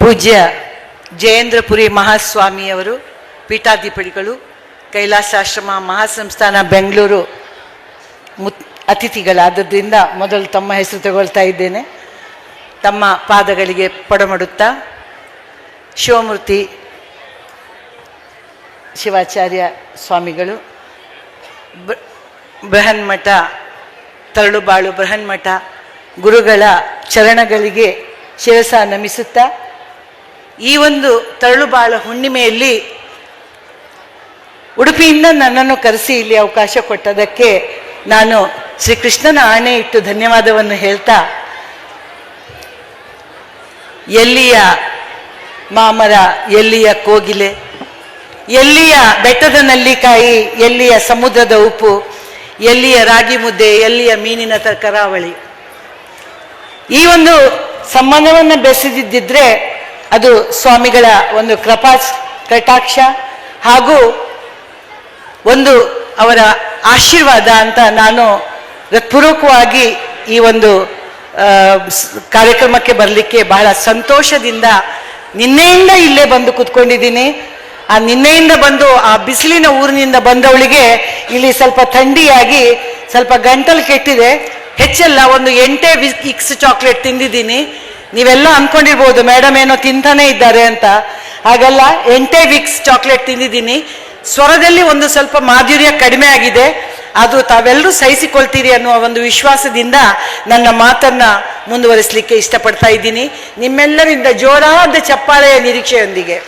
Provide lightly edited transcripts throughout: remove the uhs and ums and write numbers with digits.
ಪೂಜ್ಯ ಜಯೇಂದ್ರಪುರಿ ಮಹಾಸ್ವಾಮಿಯವರು, ಪೀಠಾಧಿಪತಿಗಳು, ಕೈಲಾಸಾಶ್ರಮ ಮಹಾಸಂಸ್ಥಾನ ಬೆಂಗಳೂರು ಅತಿಥಿಗಳಾದದ್ರಿಂದ ಮೊದಲು ತಮ್ಮ ಹೆಸರು ತಗೊಳ್ತಾ ಇದ್ದೇನೆ. ತಮ್ಮ ಪಾದಗಳಿಗೆ ಪಡಮಡುತ್ತಾ ಶಿವಮೂರ್ತಿ ಶಿವಾಚಾರ್ಯ ಸ್ವಾಮಿಗಳು, ಬೃಹನ್ಮಠ ತರಳುಬಾಳು ಬೃಹನ್ಮಠ ಗುರುಗಳ ಚರಣಗಳಿಗೆ ಶಿರಸ ನಮಿಸುತ್ತಾ, ಈ ಒಂದು ತರಳುಬಾಳ ಹುಣ್ಣಿಮೆಯಲ್ಲಿ ಉಡುಪಿಯಿಂದ ನನ್ನನ್ನು ಕರೆಸಿ ಇಲ್ಲಿ ಅವಕಾಶ ಕೊಟ್ಟದಕ್ಕೆ ನಾನು ಶ್ರೀಕೃಷ್ಣನ ಆಣೆ ಇಟ್ಟು ಧನ್ಯವಾದವನ್ನು ಹೇಳ್ತಾ, ಎಲ್ಲಿಯ ಮಾಮರ, ಎಲ್ಲಿಯ ಕೋಗಿಲೆ, ಎಲ್ಲಿಯ ಬೆಟ್ಟದ ನಲ್ಲಿಕಾಯಿ, ಎಲ್ಲಿಯ ಸಮುದ್ರದ ಉಪ್ಪು, ಎಲ್ಲಿಯ ರಾಗಿ ಮುದ್ದೆ, ಎಲ್ಲಿಯ ಮೀನಿನ ಕರಾವಳಿ. ಈ ಒಂದು ಸಂಬಂಧವನ್ನು ಬೆಸೆದಿದ್ದರೆ ಅದು ಸ್ವಾಮಿಗಳ ಒಂದು ಕಟಾಕ್ಷ ಹಾಗೂ ಒಂದು ಅವರ ಆಶೀರ್ವಾದ ಅಂತ ನಾನು ಹೃತ್ಪೂರ್ವಕವಾಗಿ ಈ ಒಂದು ಕಾರ್ಯಕ್ರಮಕ್ಕೆ ಬರಲಿಕ್ಕೆ ಬಹಳ ಸಂತೋಷದಿಂದ ನಿನ್ನೆಯಿಂದ ಇಲ್ಲೇ ಬಂದು ಕೂತ್ಕೊಂಡಿದ್ದೀನಿ. ಆ ನಿನ್ನೆಯಿಂದ ಬಂದು ಆ ಬಿಸಿಲಿನ ಊರಿನಿಂದ ಬಂದವಳಿಗೆ ಇಲ್ಲಿ ಸ್ವಲ್ಪ ಥಂಡಿಯಾಗಿ ಸ್ವಲ್ಪ ಗಂಟಲು ಕೆಟ್ಟಿದೆ. ಹೆಚ್ಚೆಲ್ಲ ಒಂದು 8 ವಿಕ್ಸ್ ಚಾಕ್ಲೇಟ್ ತಿಂದಿದ್ದೀನಿ. ನೀವೆಲ್ಲ ಅಂದ್ಕೊಂಡಿರ್ಬೋದು ಮೇಡಮ್ ಏನೋ ತಿಂತಾನೆ ಇದ್ದಾರೆ ಅಂತ. ಹಾಗಲ್ಲ, 8 ವಿಕ್ಸ್ ಚಾಕ್ಲೇಟ್ ತಿಂದಿದ್ದೀನಿ. ಸ್ವರದಲ್ಲಿ ಒಂದು ಸ್ವಲ್ಪ ಮಾಧುರ್ಯ ಕಡಿಮೆ ಆಗಿದೆ. ಅದು ತಾವೆಲ್ಲರೂ ಸಹಿಸಿಕೊಳ್ತೀರಿ ಅನ್ನುವ ಒಂದು ವಿಶ್ವಾಸದಿಂದ ನನ್ನ ಮಾತನ್ನ ಮುಂದುವರಿಸಲಿಕ್ಕೆ ಇಷ್ಟಪಡ್ತಾ ಇದ್ದೀನಿ. ನಿಮ್ಮೆಲ್ಲರಿಂದ ಜೋರಾದ ಚಪ್ಪಾಳೆಯ ನಿರೀಕ್ಷೆಯೊಂದಿಗೆ.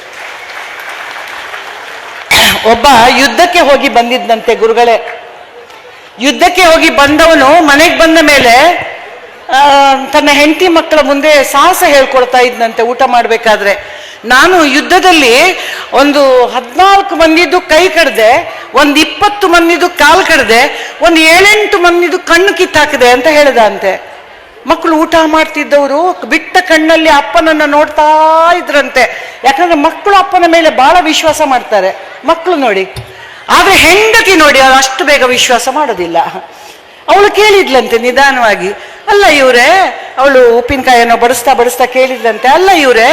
ಒಬ್ಬ ಯುದ್ಧಕ್ಕೆ ಹೋಗಿ ಬಂದಿದ್ದಂತೆ ಗುರುಗಳೇ. ಯುದ್ಧಕ್ಕೆ ಹೋಗಿ ಬಂದವನು ಮನೆಗೆ ಬಂದ ಮೇಲೆ ತನ್ನ ಹೆಂಡತಿ ಮಕ್ಕಳ ಮುಂದೆ ಸಾಹಸ ಹೇಳ್ಕೊಡ್ತಾ ಇದ್ದಂತೆ ಊಟ ಮಾಡಬೇಕಾದ್ರೆ. ನಾನು ಯುದ್ಧದಲ್ಲಿ ಒಂದು 14 ಮಂದಿದು ಕೈ ಕಡ್ದೆ, ಒಂದು 20 ಮಂದಿದು ಕಾಲು ಕಡ್ದೆ, ಒಂದು 7-8 ಮಂದಿದು ಕಣ್ಣು ಕಿತ್ತಾಕಿದೆ ಅಂತ ಹೇಳಿದ ಅಂತೆ. ಮಕ್ಕಳು ಊಟ ಮಾಡ್ತಿದ್ದವರು ಬಿಟ್ಟ ಕಣ್ಣಲ್ಲಿ ಅಪ್ಪನನ್ನ ನೋಡ್ತಾ ಇದ್ರಂತೆ. ಯಾಕಂದ್ರೆ ಮಕ್ಕಳು ಅಪ್ಪನ ಮೇಲೆ ಬಹಳ ವಿಶ್ವಾಸ ಮಾಡ್ತಾರೆ, ಮಕ್ಕಳು ನೋಡಿ. ಆದ್ರೆ ಹೆಂಡತಿ ನೋಡಿ ಅವಳು ಅಷ್ಟು ಬೇಗ ವಿಶ್ವಾಸ ಮಾಡೋದಿಲ್ಲ. ಅವಳು ಕೇಳಿದ್ಲಂತೆ ನಿಧಾನವಾಗಿ, ಅಲ್ಲ ಇವ್ರೆ, ಅವಳು ಉಪ್ಪಿನಕಾಯಿಯನ್ನು ಬಡಿಸ್ತಾ ಕೇಳಿದ್ಲಂತೆ, ಅಲ್ಲ ಇವ್ರೆ,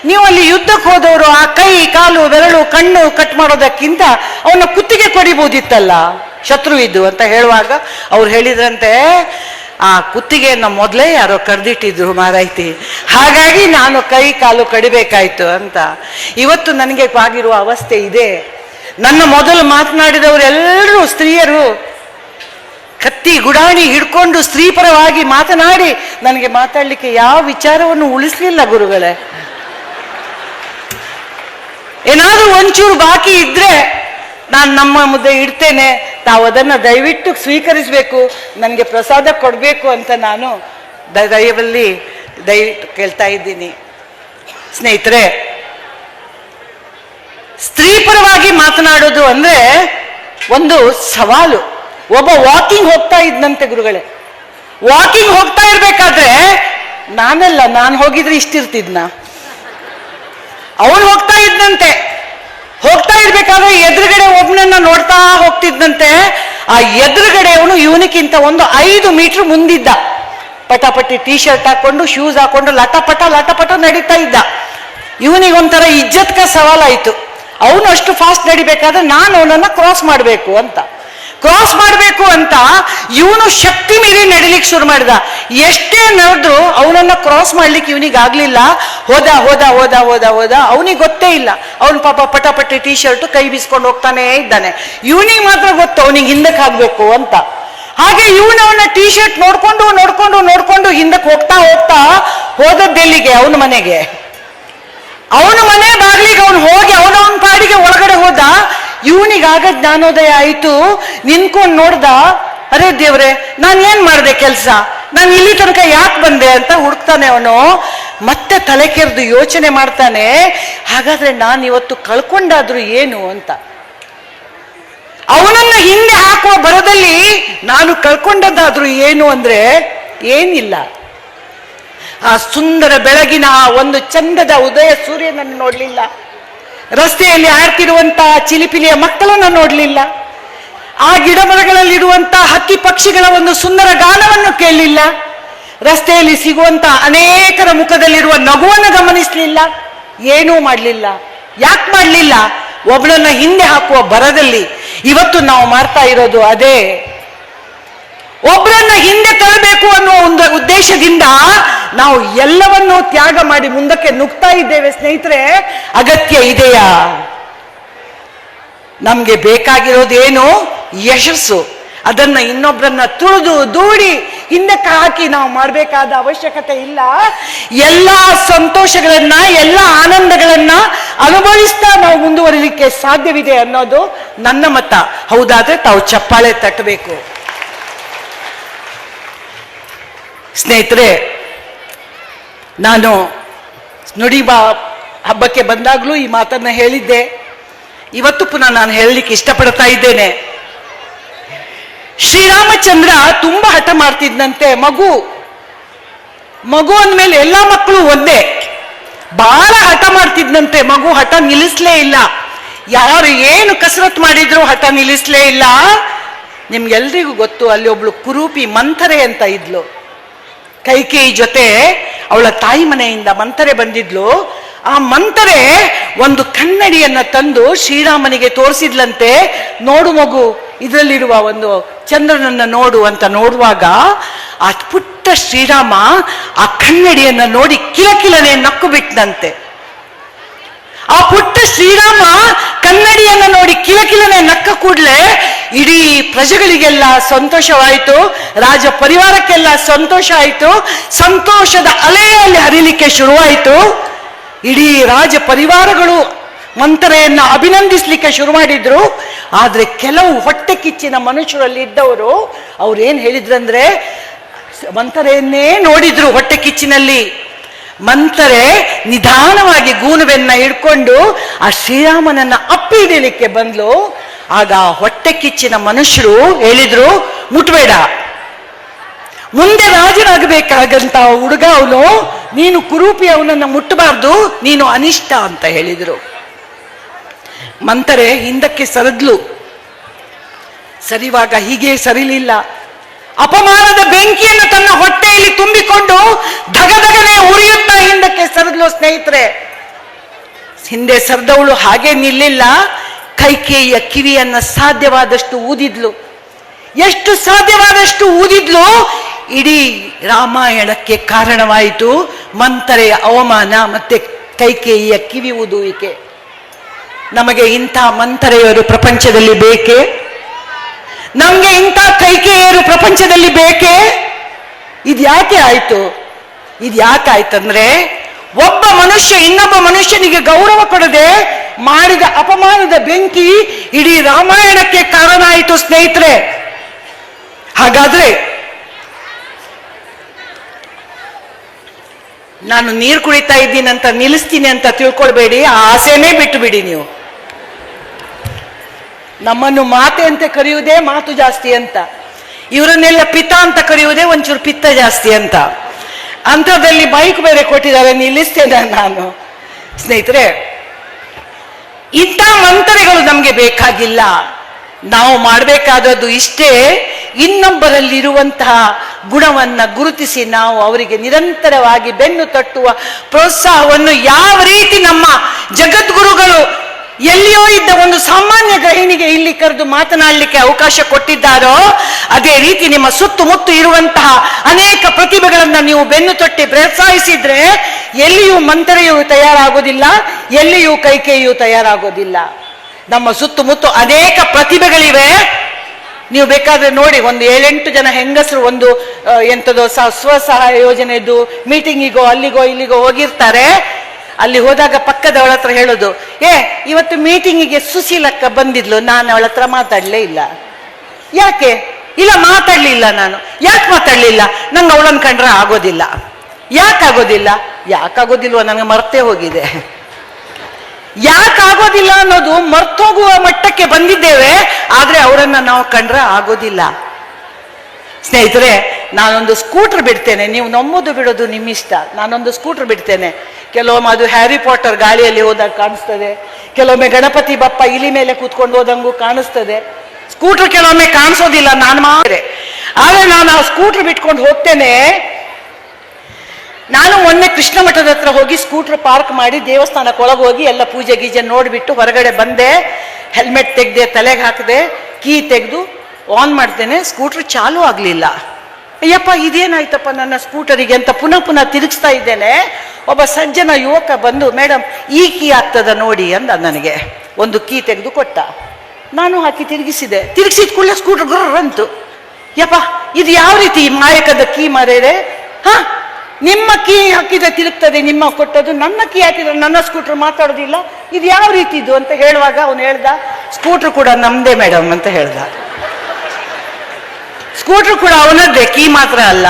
ನೀವು ಅಲ್ಲಿ ಯುದ್ಧಕ್ಕೆ ಹೋದವರು ಆ ಕೈ ಕಾಲು ಬೆರಳು ಕಣ್ಣು ಕಟ್ ಮಾಡೋದಕ್ಕಿಂತ ಅವನ ಕುತ್ತಿಗೆ ಕೊಡಿಬಹುದಿತ್ತಲ್ಲ ಶತ್ರು ಇದ್ದು ಅಂತ ಹೇಳುವಾಗ ಅವ್ರು ಹೇಳಿದ್ರಂತೆ, ಆ ಕುತ್ತಿಗೆಯನ್ನು ಮೊದಲೇ ಯಾರೋ ಕಡ್ದಿಟ್ಟಿದ್ರು ಮಾರಾಯ್ತಿ, ಹಾಗಾಗಿ ನಾನು ಕೈ ಕಾಲು ಕಡಿಬೇಕಾಯ್ತು ಅಂತ. ಇವತ್ತು ನನಗೆ ಆಗಿರುವ ಅವಸ್ಥೆ ಇದೆ. ನನ್ನ ಮೊದಲು ಮಾತನಾಡಿದವರೆಲ್ಲರೂ ಸ್ತ್ರೀಯರು ಕತ್ತಿ ಗುಡಾಣಿ ಹಿಡ್ಕೊಂಡು ಸ್ತ್ರೀಪರವಾಗಿ ಮಾತನಾಡಿ ನನಗೆ ಮಾತಾಡ್ಲಿಕ್ಕೆ ಯಾವ ವಿಚಾರವನ್ನು ಉಳಿಸ್ಲಿಲ್ಲ ಗುರುಗಳೇ. ಏನಾದ್ರೂ ಒಂಚೂರು ಬಾಕಿ ಇದ್ರೆ ನಾನು ನಮ್ಮ ಮುದ್ದೆ ಇಡ್ತೇನೆ, ತಾವು ಅದನ್ನ ದಯವಿಟ್ಟು ಸ್ವೀಕರಿಸಬೇಕು, ನನಗೆ ಪ್ರಸಾದ ಕೊಡಬೇಕು ಅಂತ ನಾನು ದಯವಿಟ್ಟು ಕೇಳ್ತಾ ಇದ್ದೀನಿ. ಸ್ನೇಹಿತರೆ, ಸ್ತ್ರೀಪರವಾಗಿ ಮಾತನಾಡೋದು ಅಂದ್ರೆ ಒಂದು ಸವಾಲು. ಒಬ್ಬ ವಾಕಿಂಗ್ ಹೋಗ್ತಾ ಇದ್ದಂತೆ ಗುರುಗಳೇ. ವಾಕಿಂಗ್ ಹೋಗ್ತಾ ಇರ್ಬೇಕಾದ್ರೆ ನಾನು ಹೋಗಿದ್ರೆ ಇಷ್ಟಿರ್ತಿದ್ನ, ಅವನು ಹೋಗ್ತಾ ಇದ್ದಂತೆ. ಹೋಗ್ತಾ ಇರ್ಬೇಕಾದ್ರೆ ಎದುರುಗಡೆ ಒಬ್ಬನನ್ನ ನೋಡ್ತಾ ಹೋಗ್ತಿದ್ದಂತೆ. ಆ ಎದುರುಗಡೆ ಅವನು ಇವನಿಗಿಂತ ಒಂದು 5 ಮೀಟರ್ ಮುಂದಿದ್ದ. ಪಟಾಪಟಿ ಟೀ ಶರ್ಟ್ ಹಾಕೊಂಡು ಶೂಸ್ ಹಾಕೊಂಡು ಲಟಪಟ ನಡೀತಾ ಇದ್ದ. ಇವನಿಗೊಂಥರ ಇಜ್ಜತ್ಕ ಸವಾಲಾಯ್ತು. ಅವನು ಅಷ್ಟು ಫಾಸ್ಟ್ ನಡಿಬೇಕಾದ್ರೆ ನಾನು ಅವನನ್ನ ಕ್ರಾಸ್ ಮಾಡಬೇಕು ಅಂತ ಇವನು ಶಕ್ತಿ ಮೀರಿ ನಡಿಲಿಕ್ಕೆ ಶುರು ಮಾಡಿದ. ಎಷ್ಟೇ ನಡೆದ್ರು ಅವನನ್ನ ಕ್ರಾಸ್ ಮಾಡ್ಲಿಕ್ಕೆ ಇವನಿಗೆ ಆಗ್ಲಿಲ್ಲ. ಹೋದ ಅವನಿಗೆ ಗೊತ್ತೇ ಇಲ್ಲ. ಅವನು ಪಾಪ ಪಟಾಪಟಿ ಟೀ ಶರ್ಟ್ ಕೈ ಬೀಸ್ಕೊಂಡು ಹೋಗ್ತಾನೆ ಇದ್ದಾನೆ. ಇವನಿಗೆ ಮಾತ್ರ ಗೊತ್ತು ಅವನಿಗೆ ಹಿಂದಕ್ಕೆ ಆಗ್ಬೇಕು ಅಂತ. ಹಾಗೆ ಇವನು ಅವನ ಟೀ ಶರ್ಟ್ ನೋಡ್ಕೊಂಡು ಹಿಂದಕ್ಕೆ ಹೋಗ್ತಾ ಹೋದದ್ದೆಲ್ಲಿಗೆ? ಅವನ ಮನೆಗೆ. ಅವನ ಮನೆ ಬಾಗ್ಲಿಗೆ ಅವನು ಹೋಗಿ ಅವನವನ ಪಾಡಿಗೆ ಒಳಗಡೆ ಹೋದ. ಇವನಿಗಾಗ ಜ್ಞಾನೋದಯ ಆಯಿತು. ನಿಂತ್ಕೊಂಡು ನೋಡ್ದ, ಅರೇ ದೇವ್ರೆ, ನಾನು ಏನ್ ಮಾಡಿದೆ ಕೆಲಸ, ನಾನು ಇಲ್ಲಿ ತನಕ ಯಾಕೆ ಬಂದೆ ಅಂತ ಹುಡುಕ್ತಾನೆ ಅವನು. ಮತ್ತೆ ತಲೆ ಕೆರೆದು ಯೋಚನೆ ಮಾಡ್ತಾನೆ, ಹಾಗಾದ್ರೆ ನಾನು ಇವತ್ತು ಕಳ್ಕೊಂಡಾದ್ರೂ ಏನು ಅಂತ. ಅವನನ್ನ ಹಿಂದೆ ಹಾಕುವ ಬರದಲ್ಲಿ ನಾನು ಕಳ್ಕೊಂಡದ್ದಾದ್ರೂ ಏನು ಅಂದ್ರೆ ಏನಿಲ್ಲ. ಆ ಸುಂದರ ಬೆಳಗಿನ ಆ ಒಂದು ಚಂದದ ಉದಯ ಸೂರ್ಯನನ್ನು ನೋಡ್ಲಿಲ್ಲ. ರಸ್ತೆಯಲ್ಲಿ ಆಡ್ತಿರುವಂತಹ ಚಿಲಿಪಿಲಿಯ ಮಕ್ಕಳನ್ನು ನೋಡ್ಲಿಲ್ಲ. ಆ ಗಿಡ ಮರಗಳಲ್ಲಿರುವಂತಹ ಹಕ್ಕಿ ಪಕ್ಷಿಗಳ ಒಂದು ಸುಂದರ ಗಾನವನ್ನು ಕೇಳಲಿಲ್ಲ. ರಸ್ತೆಯಲ್ಲಿ ಸಿಗುವಂತಹ ಅನೇಕರ ಮುಖದಲ್ಲಿರುವ ನಗುವನ್ನು ಗಮನಿಸಲಿಲ್ಲ. ಏನೂ ಮಾಡಲಿಲ್ಲ. ಯಾಕೆ ಮಾಡಲಿಲ್ಲ? ಒಬ್ಬಳನ್ನ ಹಿಂದೆ ಹಾಕುವ ಭರದಲ್ಲಿ ಇವತ್ತು ನಾವು ಮಾಡ್ತಾ ಇರೋದು ಅದೇ. ಒಬ್ಬರನ್ನ ಹಿಂದೆ ತರಬೇಕು ಅನ್ನುವ ಒಂದು ಉದ್ದೇಶದಿಂದ ನಾವು ಎಲ್ಲವನ್ನೂ ತ್ಯಾಗ ಮಾಡಿ ಮುಂದಕ್ಕೆ ನುಗ್ತಾ ಇದ್ದೇವೆ ಸ್ನೇಹಿತರೆ. ಅಗತ್ಯ ಇದೆಯಾ? ನಮ್ಗೆ ಬೇಕಾಗಿರೋದೇನು? ಯಶಸ್ಸು. ಅದನ್ನ ಇನ್ನೊಬ್ಬರನ್ನ ತುಳಿದು ದೂಡಿ ಹಿಂದಕ್ಕೆ ಹಾಕಿ ನಾವು ಮಾಡಬೇಕಾದ ಅವಶ್ಯಕತೆ ಇಲ್ಲ. ಎಲ್ಲ ಸಂತೋಷಗಳನ್ನ, ಎಲ್ಲ ಆನಂದಗಳನ್ನ ಅನುಭವಿಸ್ತಾ ನಾವು ಮುಂದುವರಿಲಿಕ್ಕೆ ಸಾಧ್ಯವಿದೆ ಅನ್ನೋದು ನನ್ನ ಮತ. ಹೌದಾದ್ರೆ ತಾವು ಚಪ್ಪಾಳೆ ತಟ್ಟಬೇಕು. ಸ್ನೇಹಿತರೆ, ನಾನು ನುಡಿಬಾ ಹಬ್ಬಕ್ಕೆ ಬಂದಾಗಲೂ ಈ ಮಾತನ್ನ ಹೇಳಿದ್ದೆ. ಇವತ್ತು ಪುನಃ ನಾನು ಹೇಳಲಿಕ್ಕೆ ಇಷ್ಟಪಡ್ತಾ ಇದ್ದೇನೆ. ಶ್ರೀರಾಮಚಂದ್ರ ತುಂಬಾ ಹಠ ಮಾಡ್ತಿದ್ದಂತೆ. ಮಗು ಅಂದ್ಮೇಲೆ ಎಲ್ಲಾ ಮಕ್ಕಳು ಒಂದೇ. ಬಹಳ ಹಠ ಮಾಡ್ತಿದ್ದಂತೆ. ಮಗು ಹಠ ನಿಲ್ಲಿಸ್ಲೇ ಇಲ್ಲ. ಯಾರು ಏನು ಕಸರತ್ತು ಮಾಡಿದ್ರು ಹಠ ನಿಲ್ಲಿಸ್ಲೇ ಇಲ್ಲ. ನಿಮ್ಗೆಲ್ರಿಗೂ ಗೊತ್ತು, ಅಲ್ಲಿ ಒಬ್ಳು ಕುರೂಪಿ ಮಂಥರೆ ಅಂತ ಇದ್ಲು. ಕೈಕೇಯಿ ಜೊತೆ ಅವಳ ತಾಯಿ ಮನೆಯಿಂದ ಮಂಥರೆ ಬಂದಿದ್ಲು. ಆ ಮಂಥರೆ ಒಂದು ಕನ್ನಡಿಯನ್ನ ತಂದು ಶ್ರೀರಾಮನಿಗೆ ತೋರಿಸಿದ್ಲಂತೆ. ನೋಡು ಮಗು, ಇದರಲ್ಲಿರುವ ಒಂದು ಚಂದ್ರನನ್ನ ನೋಡು ಅಂತ ನೋಡುವಾಗ ಆ ಪುಟ್ಟ ಶ್ರೀರಾಮ ಆ ಕನ್ನಡಿಯನ್ನ ನೋಡಿ ಕಿಲಕಿಲನೆ ನಕ್ಕು ಬಿಟ್ಟನಂತೆ. ಆ ಪುಟ್ಟ ಶ್ರೀರಾಮ ಕನ್ನಡಿಯನ್ನ ನೋಡಿ ಕಿಲಕಿಲನೆ ನಕ್ಕ ಕೂಡಲೇ ಇಡೀ ಪ್ರಜೆಗಳಿಗೆಲ್ಲ ಸಂತೋಷವಾಯಿತು, ರಾಜ ಪರಿವಾರಕ್ಕೆಲ್ಲ ಸಂತೋಷ ಆಯಿತು. ಸಂತೋಷದ ಅಲೆಯಲ್ಲಿ ಹರಿಲಿಕ್ಕೆ ಶುರುವಾಯಿತು. ಇಡೀ ರಾಜ ಪರಿವಾರಗಳು ಮಂಥರೆಯನ್ನ ಅಭಿನಂದಿಸ್ಲಿಕ್ಕೆ ಶುರು ಮಾಡಿದ್ರು. ಆದ್ರೆ ಕೆಲವು ಹೊಟ್ಟೆ ಕಿಚ್ಚಿನ ಮನುಷ್ಯರಲ್ಲಿ ಇದ್ದವರು ಅವ್ರೇನ್ ಹೇಳಿದ್ರಂದ್ರೆ, ಮಂಥರೆಯನ್ನೇ ನೋಡಿದ್ರು ಹೊಟ್ಟೆ ಕಿಚ್ಚಿನಲ್ಲಿ. ಮಂಥರೆ ನಿಧಾನವಾಗಿ ಗೂನುವೆನ್ನ ಹಿಡ್ಕೊಂಡು ಆ ಶ್ರೀರಾಮನನ್ನ ಅಪ್ಪಿ ಹಿಡಿಯಲಿಕ್ಕೆ ಬಂದ್ಲು. ಆಗ ಹೊಟ್ಟೆ ಕಿಚ್ಚಿನ ಮನುಷ್ಯರು ಹೇಳಿದ್ರು, ಮುಟ್ಬೇಡ, ಮುಂದೆ ರಾಜನಾಗಬೇಕಾಗಂತ ಹುಡುಗ ಅವನು, ನೀನು ಕುರೂಪಿ, ಅವನನ್ನ ಮುಟ್ಟಬಾರ್ದು, ನೀನು ಅನಿಷ್ಟ ಅಂತ ಹೇಳಿದ್ರು. ಮಂಥರೆ ಹಿಂದಕ್ಕೆ ಸರಿದ್ಲು. ಸರಿವಾಗ ಹೀಗೆ ಸರಿಲಿಲ್ಲ. ಅಪಮಾನದ ಬೆಂಕಿಯನ್ನು ತನ್ನ ಹೊಟ್ಟೆಯಲ್ಲಿ ತುಂಬಿಕೊಂಡು ಧಗಧಗನೆ ಉರಿಯುತ್ತಾ ಹಿಂದಕ್ಕೆ ಸರಿದ್ಲು. ಸ್ನೇಹಿತರೆ, ಹಿಂದೆ ಸರಿದವಳು ಹಾಗೆ ನಿಲ್ಲಿಲ್ಲ. ಕೈಕೇಯಿಯ ಕಿವಿಯನ್ನ ಸಾಧ್ಯವಾದಷ್ಟು ಊದಿದ್ಲು. ಎಷ್ಟು ಸಾಧ್ಯವಾದಷ್ಟು ಊದಿದ್ಲು. ಇಡೀ ರಾಮಾಯಣಕ್ಕೆ ಕಾರಣವಾಯಿತು ಮಂಥರೆಯ ಅವಮಾನ ಮತ್ತೆ ಕೈಕೇಯಿಯ ಕಿವಿ ಊದುವಿಕೆ. ನಮಗೆ ಇಂಥ ಮಂಥರೆಯರು ಪ್ರಪಂಚದಲ್ಲಿ ಬೇಕೇ? ನಮ್ಗೆ ಇಂಥ ಕೈಕೇಯಿಯರು ಪ್ರಪಂಚದಲ್ಲಿ ಬೇಕೇ? ಇದ್ಯಾಕೆ ಆಯ್ತು? ಇದ್ಯಾಕಾಯ್ತಂದ್ರೆ, ಒಬ್ಬ ಮನುಷ್ಯ ಇನ್ನೊಬ್ಬ ಮನುಷ್ಯನಿಗೆ ಗೌರವ ಕೊಡದೆ ಮಾಡಿದ ಅಪಮಾನದ ಬೆಂಕಿ ಇಡೀ ರಾಮಾಯಣಕ್ಕೆ ಕಾರಣ ಆಯಿತು ಸ್ನೇಹಿತರೆ. ಹಾಗಾದ್ರೆ ನಾನು ನೀರು ಕುಡಿತಾ ಇದ್ದೀನಿ ಅಂತ ನಿಲ್ಲಿಸ್ತೀನಿ ಅಂತ ತಿಳ್ಕೊಳ್ಬೇಡಿ. ಆ ಆಸೆನೇ ಬಿಟ್ಟು ಬಿಡಿ ನೀವು. ನಮ್ಮನ್ನು ಮಾತೆ ಅಂತ ಕರೆಯುವುದೇ ಮಾತು ಜಾಸ್ತಿ ಅಂತ, ಇವರನ್ನೆಲ್ಲ ಪಿತ ಅಂತ ಕರೆಯುವುದೇ ಒಂಚೂರು ಪಿತ್ತ ಜಾಸ್ತಿ ಅಂತ. ಅಂಥದ್ರಲ್ಲಿ ಬೈಕ್ ಬೇರೆ ಕೊಟ್ಟಿದ್ದಾರೆ, ನಿಲ್ಲಿಸ್ತೇನೆ ನಾನು. ಸ್ನೇಹಿತರೆ, ಇಂಥ ಮಂಥರೆಗಳು ನಮ್ಗೆ ಬೇಕಾಗಿಲ್ಲ. ನಾವು ಮಾಡಬೇಕಾದದ್ದು ಇಷ್ಟೇ, ಇನ್ನೊಬ್ಬರಲ್ಲಿರುವಂತಹ ಗುಣವನ್ನ ಗುರುತಿಸಿ ನಾವು ಅವರಿಗೆ ನಿರಂತರವಾಗಿ ಬೆನ್ನು ತಟ್ಟುವ ಪ್ರೋತ್ಸಾಹವನ್ನು ಯಾವ ರೀತಿ ನಮ್ಮ ಜಗದ್ಗುರುಗಳು ಎಲ್ಲಿಯೋ ಇದ್ದ ಒಂದು ಸಾಮಾನ್ಯ ಗೃಹಿಣಿಗೆ ಇಲ್ಲಿ ಕರೆದು ಮಾತನಾಡಲಿಕ್ಕೆ ಅವಕಾಶ ಕೊಟ್ಟಿದ್ದಾರೋ, ಅದೇ ರೀತಿ ನಿಮ್ಮ ಸುತ್ತಮುತ್ತ ಇರುವಂತಹ ಅನೇಕ ಪ್ರತಿಭೆಗಳನ್ನ ನೀವು ಬೆನ್ನು ತಟ್ಟಿ ಪ್ರೋತ್ಸಾಹಿಸಿದ್ರೆ ಎಲ್ಲಿಯೂ ಮಂಥರೆಯೂ ತಯಾರಾಗೋದಿಲ್ಲ, ಎಲ್ಲಿಯೂ ಕೈಕೇಯಿಯೂ ತಯಾರಾಗೋದಿಲ್ಲ. ನಮ್ಮ ಸುತ್ತಮುತ್ತ ಅನೇಕ ಪ್ರತಿಭೆಗಳಿವೆ. ನೀವು ಬೇಕಾದ್ರೆ ನೋಡಿ, ಒಂದು 7-8 ಜನ ಹೆಂಗಸರು ಒಂದು ಎಂಥದೋ ಸ್ವಸಹಾಯ ಯೋಜನೆದು ಮೀಟಿಂಗಿಗೋ ಅಲ್ಲಿಗೋ ಇಲ್ಲಿಗೋ ಹೋಗಿರ್ತಾರೆ. ಅಲ್ಲಿ ಹೋದಾಗ ಪಕ್ಕದವಳ ಹತ್ರ ಹೇಳೋದು, ಇವತ್ತು ಮೀಟಿಂಗಿಗೆ ಸುಶೀಲಕ್ಕ ಬಂದಿದ್ಲು, ನಾನು ಅವಳ ಹತ್ರ ಮಾತಾಡ್ಲೇ ಇಲ್ಲ. ಯಾಕೆ? ಇಲ್ಲ, ಮಾತಾಡ್ಲಿಲ್ಲ ನಾನು. ಯಾಕೆ ಮಾತಾಡ್ಲಿಲ್ಲ? ನಂಗೆ ಅವಳನ್ನ ಕಂಡ್ರೆ ಆಗೋದಿಲ್ಲ. ಯಾಕಾಗೋದಿಲ್ಲ? ಯಾಕಾಗೋದಿಲ್ವ, ನನಗೆ ಮರ್ತೇ ಹೋಗಿದೆ. ಯಾಕಾಗೋದಿಲ್ಲ ಅನ್ನೋದು ಮರ್ತೋಗುವ ಮಟ್ಟಕ್ಕೆ ಬಂದಿದ್ದೇವೆ. ಆದ್ರೆ ಅವರನ್ನ ನಾವು ಕಂಡ್ರೆ ಆಗೋದಿಲ್ಲ. ಸ್ನೇಹಿತರೆ, ನಾನೊಂದು ಸ್ಕೂಟರ್ ಬಿಡ್ತೇನೆ, ನೀವು ನಂಬೋದು ಬಿಡೋದು ನಿಮ್ಮಿಷ್ಟ. ನಾನೊಂದು ಸ್ಕೂಟರ್ ಬಿಡ್ತೇನೆ. ಕೆಲವೊಮ್ಮೆ ಅದು ಹ್ಯಾರಿ ಪಾಟರ್ ಗಾಳಿಯಲ್ಲಿ ಹೋದಾಗ ಕಾಣಿಸ್ತದೆ, ಕೆಲವೊಮ್ಮೆ ಗಣಪತಿ ಬಪ್ಪ ಇಲಿ ಮೇಲೆ ಕೂತ್ಕೊಂಡು ಹೋದಂಗೂ ಕಾಣಿಸ್ತದೆ. ಸ್ಕೂಟರ್ ಕೆಲವೊಮ್ಮೆ ಕಾಣಿಸೋದಿಲ್ಲ, ನಾನು ಆದರೆ ನಾನು ಆ ಸ್ಕೂಟರ್ ಬಿಟ್ಕೊಂಡು ಹೋಗ್ತೇನೆ. ನಾನು ಮೊನ್ನೆ ಕೃಷ್ಣ ಮಠದ ಹತ್ರ ಹೋಗಿ ಸ್ಕೂಟರ್ ಪಾರ್ಕ್ ಮಾಡಿ ದೇವಸ್ಥಾನಕ್ಕೆ ಒಳಗೆ ಹೋಗಿ ಎಲ್ಲ ಪೂಜೆ ಗೀಜೆ ನೋಡಿಬಿಟ್ಟು ಹೊರಗಡೆ ಬಂದೆ. ಹೆಲ್ಮೆಟ್ ತೆಗೆದೆ, ತಲೆಗೆ ಹಾಕಿದೆ, ಕೀ ತೆಗೆದು ಆನ್ ಮಾಡ್ತೇನೆ, ಸ್ಕೂಟರ್ ಚಾಲೂ ಆಗಲಿಲ್ಲ. ಅಯ್ಯಪ್ಪ ಇದೇನಾಯ್ತಪ್ಪ ನನ್ನ ಸ್ಕೂಟರಿಗೆ ಅಂತ ಪುನಃ ತಿರುಗಿಸ್ತಾ ಇದ್ದೇನೆ. ಒಬ್ಬ ಸಜ್ಜನ ಯುವಕ ಬಂದು, ಮೇಡಮ್ ಈ ಕೀ ಆಗ್ತದ ನೋಡಿ ಅಂದ. ನನಗೆ ಒಂದು ಕೀ ತೆಗೆದು ಕೊಟ್ಟ. ನಾನು ಹಾಕಿ ತಿರುಗಿಸಿದ ಕೂಡಲೇ ಸ್ಕೂಟರ್ ಗುರ್ರಂತು. ಯಪ್ಪ ಇದು ಯಾವ ರೀತಿ ಮಾಯಕದ ಕೀ ಮಾರೇರೆ? ನಿಮ್ಮ ಕೀ ಹಾಕಿದ್ರೆ ತಿರುಗ್ತದೆ, ನಿಮ್ಮ ಕೊಟ್ಟದ್ದು. ನನ್ನ ಕೀ ಹಾಕಿದ್ರೆ ನನ್ನ ಸ್ಕೂಟರ್ ಮಾತಾಡೋದಿಲ್ಲ, ಇದು ಯಾವ ರೀತಿ ಇದು ಅಂತ ಹೇಳುವಾಗ ಅವನು ಹೇಳ್ದ, ಸ್ಕೂಟರ್ ಕೂಡ ನಮ್ದೇ ಮೇಡಮ್ ಅಂತ ಹೇಳ್ದ. ಸ್ಕೂಟರ್ ಕೂಡ ಅವನದ್ದೇ, ಕೀ ಮಾತ್ರ ಅಲ್ಲ.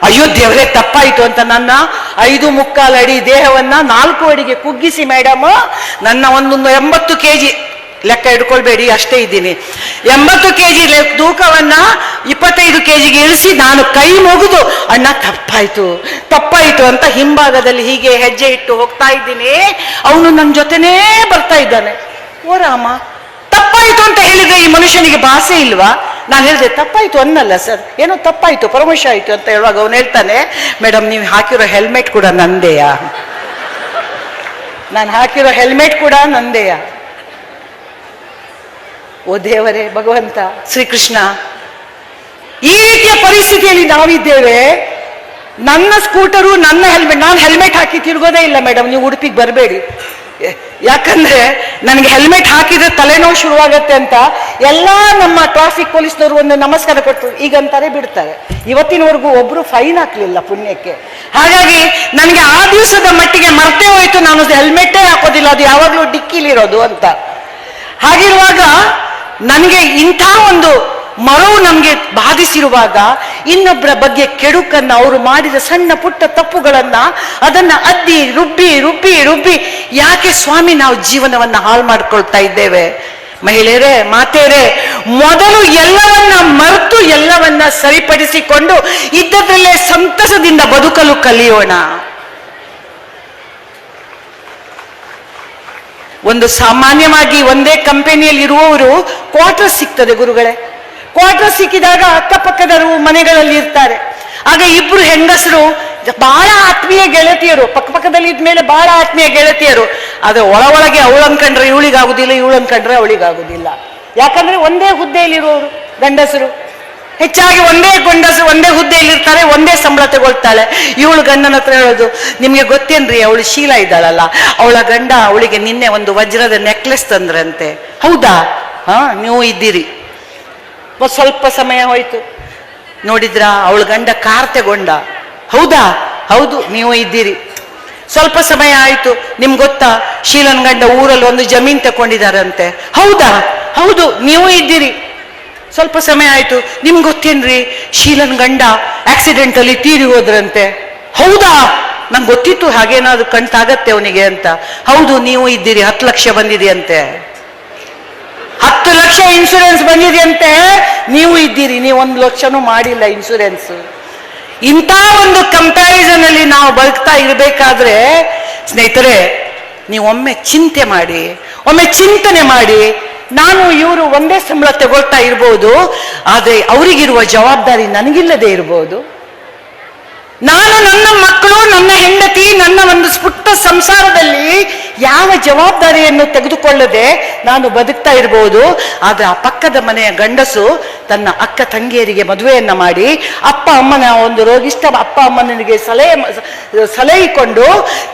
ಅಯ್ಯೋ ದೇವರೇ, ತಪ್ಪಾಯಿತು ಅಂತ ನನ್ನ 5.25 ಅಡಿ ದೇಹವನ್ನ 4 ಅಡಿಗೆ ಕುಗ್ಗಿಸಿ ಮೇಡಮ್ ನನ್ನ 80 kg ಲೆಕ್ಕ ಇಟ್ಕೊಳ್ಬೇಡಿ, ಅಷ್ಟೇ ಇದ್ದೀನಿ, 80 kg ತೂಕವನ್ನ 25 kgಗೆ ಇಳಿಸಿ ನಾನು ಕೈ ಮುಗಿದು, ಅಣ್ಣ ತಪ್ಪಾಯ್ತು ಅಂತ ಹಿಂಭಾಗದಲ್ಲಿ ಹೀಗೆ ಹೆಜ್ಜೆ ಇಟ್ಟು ಹೋಗ್ತಾ ಇದ್ದೀನಿ. ಅವನು ನನ್ನ ಜೊತೆನೇ ಬರ್ತಾ ಇದ್ದಾನೆ. ಓ ರಾಮ, ತಪ್ಪಾಯ್ತು ಅಂತ ಹೇಳಿದ್ರೆ ಈ ಮನುಷ್ಯನಿಗೆ ಭಾಷೆ ಇಲ್ವಾ? ನಾನು ಹೇಳಿದೆ ತಪ್ಪಾಯ್ತು ಅನ್ನಲ್ಲ ಸರ್, ಏನೋ ತಪ್ಪಾಯ್ತು, ಪರಮಶ ಆಯ್ತು ಅಂತ ಹೇಳುವಾಗ ಅವನು ಹೇಳ್ತಾನೆ, ಮೇಡಮ್ ನೀವು ಹಾಕಿರೋ ಹೆಲ್ಮೆಟ್ ಕೂಡ ನಂದೇಯಾ? ನಾನು ಹಾಕಿರೋ ಹೆಲ್ಮೆಟ್ ಕೂಡ ನಂದೇಯಾ? ಓ ದೇವರೇ, ಭಗವಂತ ಶ್ರೀಕೃಷ್ಣ, ಈ ರೀತಿಯ ಪರಿಸ್ಥಿತಿಯಲ್ಲಿ ನಾವಿದ್ದೇವೆ. ನನ್ನ ಸ್ಕೂಟರು, ನನ್ನ ಹೆಲ್ಮೆಟ್, ನಾನು ಹೆಲ್ಮೆಟ್ ಹಾಕಿ ತಿರುಗೋದೇ ಇಲ್ಲ ಮೇಡಮ್, ನೀವು ಉಡುಪಿಗೆ ಬರಬೇಡಿ. ಯಾಕಂದ್ರೆ ನನಗೆ ಹೆಲ್ಮೆಟ್ ಹಾಕಿದ್ರೆ ತಲೆನೋವು ಶುರುವಾಗತ್ತೆ ಅಂತ ಎಲ್ಲಾ ನಮ್ಮ ಟ್ರಾಫಿಕ್ ಪೊಲೀಸ್ನವರು ಒಂದು ನಮಸ್ಕಾರ ಕೊಟ್ಟರು, ಈಗಂತಾರೆ ಬಿಡ್ತಾರೆ. ಇವತ್ತಿನವರೆಗೂ ಒಬ್ರು ಫೈನ್ ಹಾಕ್ಲಿಲ್ಲ ಪುಣ್ಯಕ್ಕೆ. ಹಾಗಾಗಿ ನನಗೆ ಆ ದಿವಸದ ಮಟ್ಟಿಗೆ ಮರ್ತೇ ಹೋಯ್ತು, ನಾನು ಹೆಲ್ಮೆಟ್ಟೇ ಹಾಕೋದಿಲ್ಲ, ಅದು ಯಾವಾಗಲೂ ಡಿಕ್ಕಿಲಿರೋದು ಅಂತ. ಹಾಗಿರುವಾಗ ನನಗೆ ಇಂಥ ಒಂದು ಮರವು ನಮಗೆ ಬಾಧಿಸಿರುವಾಗ ಇನ್ನೊಬ್ಬರ ಬಗ್ಗೆ ಕೆಡುಕನ್ನ, ಅವರು ಮಾಡಿದ ಸಣ್ಣ ಪುಟ್ಟ ತಪ್ಪುಗಳನ್ನ ಅದನ್ನ ಅದ್ದಿ ರುಬ್ಬಿ ಯಾಕೆ ಸ್ವಾಮಿ ನಾವು ಜೀವನವನ್ನ ಹಾಳು ಮಾಡ್ಕೊಳ್ತಾ ಇದ್ದೇವೆ? ಮಹಿಳೆಯರೇ, ಮಾತೆಯರೇ, ಮೊದಲು ಎಲ್ಲವನ್ನ ಮರೆತು ಎಲ್ಲವನ್ನ ಸರಿಪಡಿಸಿಕೊಂಡು ಇದ್ದದ್ರಲ್ಲೇ ಸಂತಸದಿಂದ ಬದುಕಲು ಕಲಿಯೋಣ. ಒಂದು ಸಾಮಾನ್ಯವಾಗಿ ಒಂದೇ ಕಂಪನಿಯಲ್ಲಿ ಇರುವವರು ಕ್ವಾರ್ಟರ್ ಸಿಗ್ತದೆ ಗುರುಗಳೇ. ಕ್ವಾರ್ಟರ್ ಸಿಕ್ಕಿದಾಗ ಅಕ್ಕಪಕ್ಕದ ಮನೆಗಳಲ್ಲಿ ಇರ್ತಾರೆ. ಆಗ ಇಬ್ರು ಹೆಂಗಸರು ಬಹಳ ಆತ್ಮೀಯ ಗೆಳತಿಯರು, ಪಕ್ಕದಲ್ಲಿ ಇದ್ಮೇಲೆ ಬಹಳ ಆತ್ಮೀಯ ಗೆಳತಿಯರು. ಆದ್ರೆ ಒಳಗೆ ಅವಳನ್ಕಂಡ್ರೆ ಇವಳಿಗಾಗುದಿಲ್ಲ, ಇವಳನ್ಕಂಡ್ರೆ ಅವಳಿಗಾಗುದಿಲ್ಲ. ಯಾಕಂದ್ರೆ ಒಂದೇ ಹುದ್ದೆಯಲ್ಲಿರುವವರು ಗಂಡಸರು, ಹೆಚ್ಚಾಗಿ ಒಂದೇ ಹುದ್ದೆಯಲ್ಲಿ ಇರ್ತಾರೆ, ಒಂದೇ ಸಂಬಳ ತಗೊಳ್ತಾಳೆ. ಇವಳು ಗಂಡನ ಹತ್ರ ಹೇಳೋದು, ನಿಮ್ಗೆ ಗೊತ್ತೇನ್ರಿ ಅವಳು ಶೀಲ ಇದ್ದಾಳಲ್ಲ, ಅವಳ ಗಂಡ ಅವಳಿಗೆ ನಿನ್ನೆ ಒಂದು ವಜ್ರದ ನೆಕ್ಲೆಸ್ ತಂದ್ರಂತೆ. ಹೌದಾ? ನೀವು ಇದ್ದೀರಿ. ಸ್ವಲ್ಪ ಸಮಯ ಹೋಯ್ತು, ನೋಡಿದ್ರ ಅವಳ ಗಂಡ ಕಾರ್ ತಗೊಂಡ. ಹೌದಾ? ಹೌದು, ನೀವು ಇದ್ದೀರಿ. ಸ್ವಲ್ಪ ಸಮಯ ಆಯ್ತು, ನಿಮ್ಗೆ ಗೊತ್ತಾ ಶೀಲನ್ ಗಂಡ ಊರಲ್ಲಿ ಒಂದು ಜಮೀನ್ ತಕೊಂಡಿದಾರಂತೆ. ಹೌದಾ? ಹೌದು, ನೀವು ಇದ್ದೀರಿ. ಸ್ವಲ್ಪ ಸಮಯ ಆಯ್ತು, ನಿಮ್ಗೆ ಗೊತ್ತೇನ್ರಿ ಶೀಲನ್ ಗಂಡ ಆಕ್ಸಿಡೆಂಟ್ ಅಲ್ಲಿ ತೀರಿ ಹೋದ್ರಂತೆ. ಹೌದಾ? ನಂಗೆ ಗೊತ್ತಿತ್ತು ಹಾಗೇನಾದ್ರು ಕಂಟಾಗತ್ತೆ ಅವನಿಗೆ ಅಂತ. ಹೌದು, ನೀವು ಇದ್ದೀರಿ. 10 ಲಕ್ಷ ಬಂದಿದೆಯಂತೆ. 10 ಲಕ್ಷ ಇನ್ಶೂರೆನ್ಸ್ ಬಂದಿದೆಯಂತೆ. ನೀವು ಇದ್ದೀರಿ, ನೀವು 1 ಲಕ್ಷನೂ ಮಾಡಿಲ್ಲ ಇನ್ಶೂರೆನ್ಸ್. ಇಂಥ ಒಂದು ಕಂಪ್ಯಾರಿಸನ್ ಅಲ್ಲಿ ನಾವು ಬದುಕ್ತಾ ಇರಬೇಕಾದ್ರೆ ಸ್ನೇಹಿತರೆ, ನೀವು ಒಮ್ಮೆ ಚಿಂತನೆ ಮಾಡಿ, ನಾನು ಇವರು ಒಂದೇ ಸಂಬಳ ತಗೊಳ್ತಾ ಇರ್ಬೋದು, ಆದ್ರೆ ಅವರಿಗಿರುವ ಜವಾಬ್ದಾರಿ ನನಗಿಲ್ಲದೆ ಇರ್ಬೋದು. ನಾನು ನನ್ನ ಮಕ್ಕಳು, ನನ್ನ ಹೆಂಡತಿ, ನನ್ನ ಒಂದು ಪುಟ್ಟ ಸಂಸಾರದಲ್ಲಿ ಯಾವ ಜವಾಬ್ದಾರಿಯನ್ನು ತೆಗೆದುಕೊಳ್ಳದೆ ನಾನು ಬದುಕ್ತಾ ಇರಬಹುದು. ಆದ್ರೆ ಆ ಪಕ್ಕದ ಮನೆಯ ಗಂಡಸು ತನ್ನ ಅಕ್ಕ ತಂಗಿಯರಿಗೆ ಮದುವೆಯನ್ನ ಮಾಡಿ, ಅಪ್ಪ ಅಮ್ಮನ ಒಂದು ರೋಗಿಷ್ಠ ಅಪ್ಪ ಅಮ್ಮನಿಗೆ ಸಲಹಿಕೊಂಡು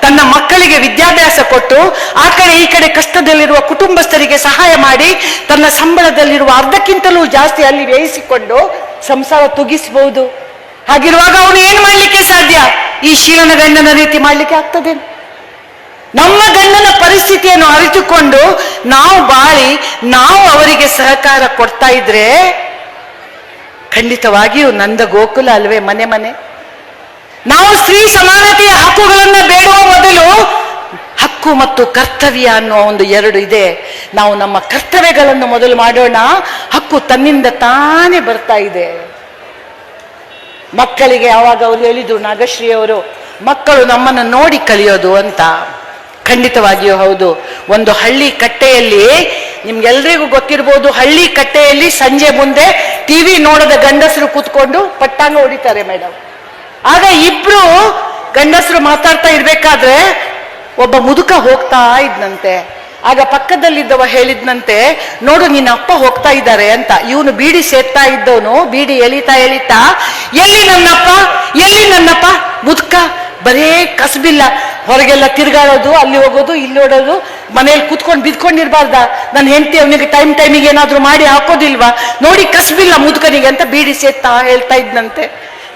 ತನ್ನ ಮಕ್ಕಳಿಗೆ ವಿದ್ಯಾಭ್ಯಾಸ ಕೊಟ್ಟು, ಆ ಕಡೆ ಈ ಕಡೆ ಕಷ್ಟದಲ್ಲಿರುವ ಕುಟುಂಬಸ್ಥರಿಗೆ ಸಹಾಯ ಮಾಡಿ, ತನ್ನ ಸಂಬಳದಲ್ಲಿರುವ ಅರ್ಧಕ್ಕಿಂತಲೂ ಜಾಸ್ತಿ ಅಲ್ಲಿ ವ್ಯಯಿಸಿಕೊಂಡು ಸಂಸಾರ ತುಗಿಸಬಹುದು. ಹಾಗಿರುವಾಗ ಅವನು ಏನ್ ಮಾಡ್ಲಿಕ್ಕೆ ಸಾಧ್ಯ? ಈ ಶೀಲನ ಗಂಡನ ರೀತಿ ಮಾಡ್ಲಿಕ್ಕೆ ಆಗ್ತದೆ? ನಮ್ಮ ಗಂಡನ ಪರಿಸ್ಥಿತಿಯನ್ನು ಅರಿತುಕೊಂಡು ನಾವು ಬಾಳಿ ನಾವು ಅವರಿಗೆ ಸಹಕಾರ ಕೊಡ್ತಾ ಇದ್ರೆ ಖಂಡಿತವಾಗಿಯೂ ನಂದ ಗೋಕುಲ ಅಲ್ವೇ ಮನೆ ಮನೆ. ನಾವು ಸ್ತ್ರೀ ಸಮಾನತೆಯ ಹಕ್ಕುಗಳನ್ನ ಬೇಡುವ ಮೊದಲು ಹಕ್ಕು ಮತ್ತು ಕರ್ತವ್ಯ ಅನ್ನುವ ಒಂದು 2 ಇದೆ. ನಾವು ನಮ್ಮ ಕರ್ತವ್ಯಗಳನ್ನು ಮೊದಲು ಮಾಡೋಣ, ಹಕ್ಕು ತನ್ನಿಂದ ತಾನೇ ಬರ್ತಾ ಇದೆ. ಮಕ್ಕಳಿಗೆ ಯಾವಾಗ ಅವರು ಹೇಳಿದ್ರು, ನಾಗಶ್ರೀ ಅವರು, ಮಕ್ಕಳು ನಮ್ಮನ್ನು ನೋಡಿ ಕಲಿಯೋದು ಅಂತ. ಖಂಡಿತವಾಗಿಯೂ ಹೌದು. ಒಂದು ಹಳ್ಳಿ ಕಟ್ಟೆಯಲ್ಲಿ, ನಿಮ್ಗೆಲ್ರಿಗೂ ಗೊತ್ತಿರ್ಬೋದು, ಹಳ್ಳಿ ಕಟ್ಟೆಯಲ್ಲಿ ಸಂಜೆ ಮುಂದೆ ಟಿವಿ ನೋಡದ ಗಂಡಸರು ಕೂತ್ಕೊಂಡು ಪಟ್ಟಾಂಗ ಹೊಡಿತಾರೆ ಮೇಡಮ್. ಆಗ ಇಬ್ರು ಗಂಡಸರು ಮಾತಾಡ್ತಾ ಇರ್ಬೇಕಾದ್ರೆ ಒಬ್ಬ ಮುದುಕ ಹೋಗ್ತಾ ಇದ್ನಂತೆ. ಆಗ ಪಕ್ಕದಲ್ಲಿದ್ದವ ಹೇಳಿದ್ನಂತೆ, ನೋಡು ನಿನ್ನ ಅಪ್ಪ ಹೋಗ್ತಾ ಇದ್ದಾರೆ ಅಂತ. ಇವನು ಬೀಡಿ ಸೇರ್ತಾ ಇದ್ದವನು ಬೀಡಿ ಎಳಿತಾ ಎಲ್ಲಿ ನನ್ನಪ್ಪ ಮುದುಕ ಬರೇ ಕಸಬಿಲ್ಲ, ಹೊರಗೆಲ್ಲ ತಿರ್ಗಾಡೋದು, ಅಲ್ಲಿ ಹೋಗೋದು ಇಲ್ಲಿ ಓಡೋದು, ಮನೇಲಿ ಕೂತ್ಕೊಂಡು ಬಿದ್ಕೊಂಡಿರ್ಬಾರ್ದ, ನನ್ನ ಹೆಂಡತಿ ಅವನಿಗೆ ಟೈಮಿಗೆ ಏನಾದ್ರು ಮಾಡಿ ಹಾಕೋದಿಲ್ವಾ, ನೋಡಿ ಕಸಬಿಲ್ಲ ಮುದುಕನಿಗೆ ಅಂತ ಬೀಡಿ ಸೇರ್ತಾ ಹೇಳ್ತಾ ಇದ್ನಂತೆ.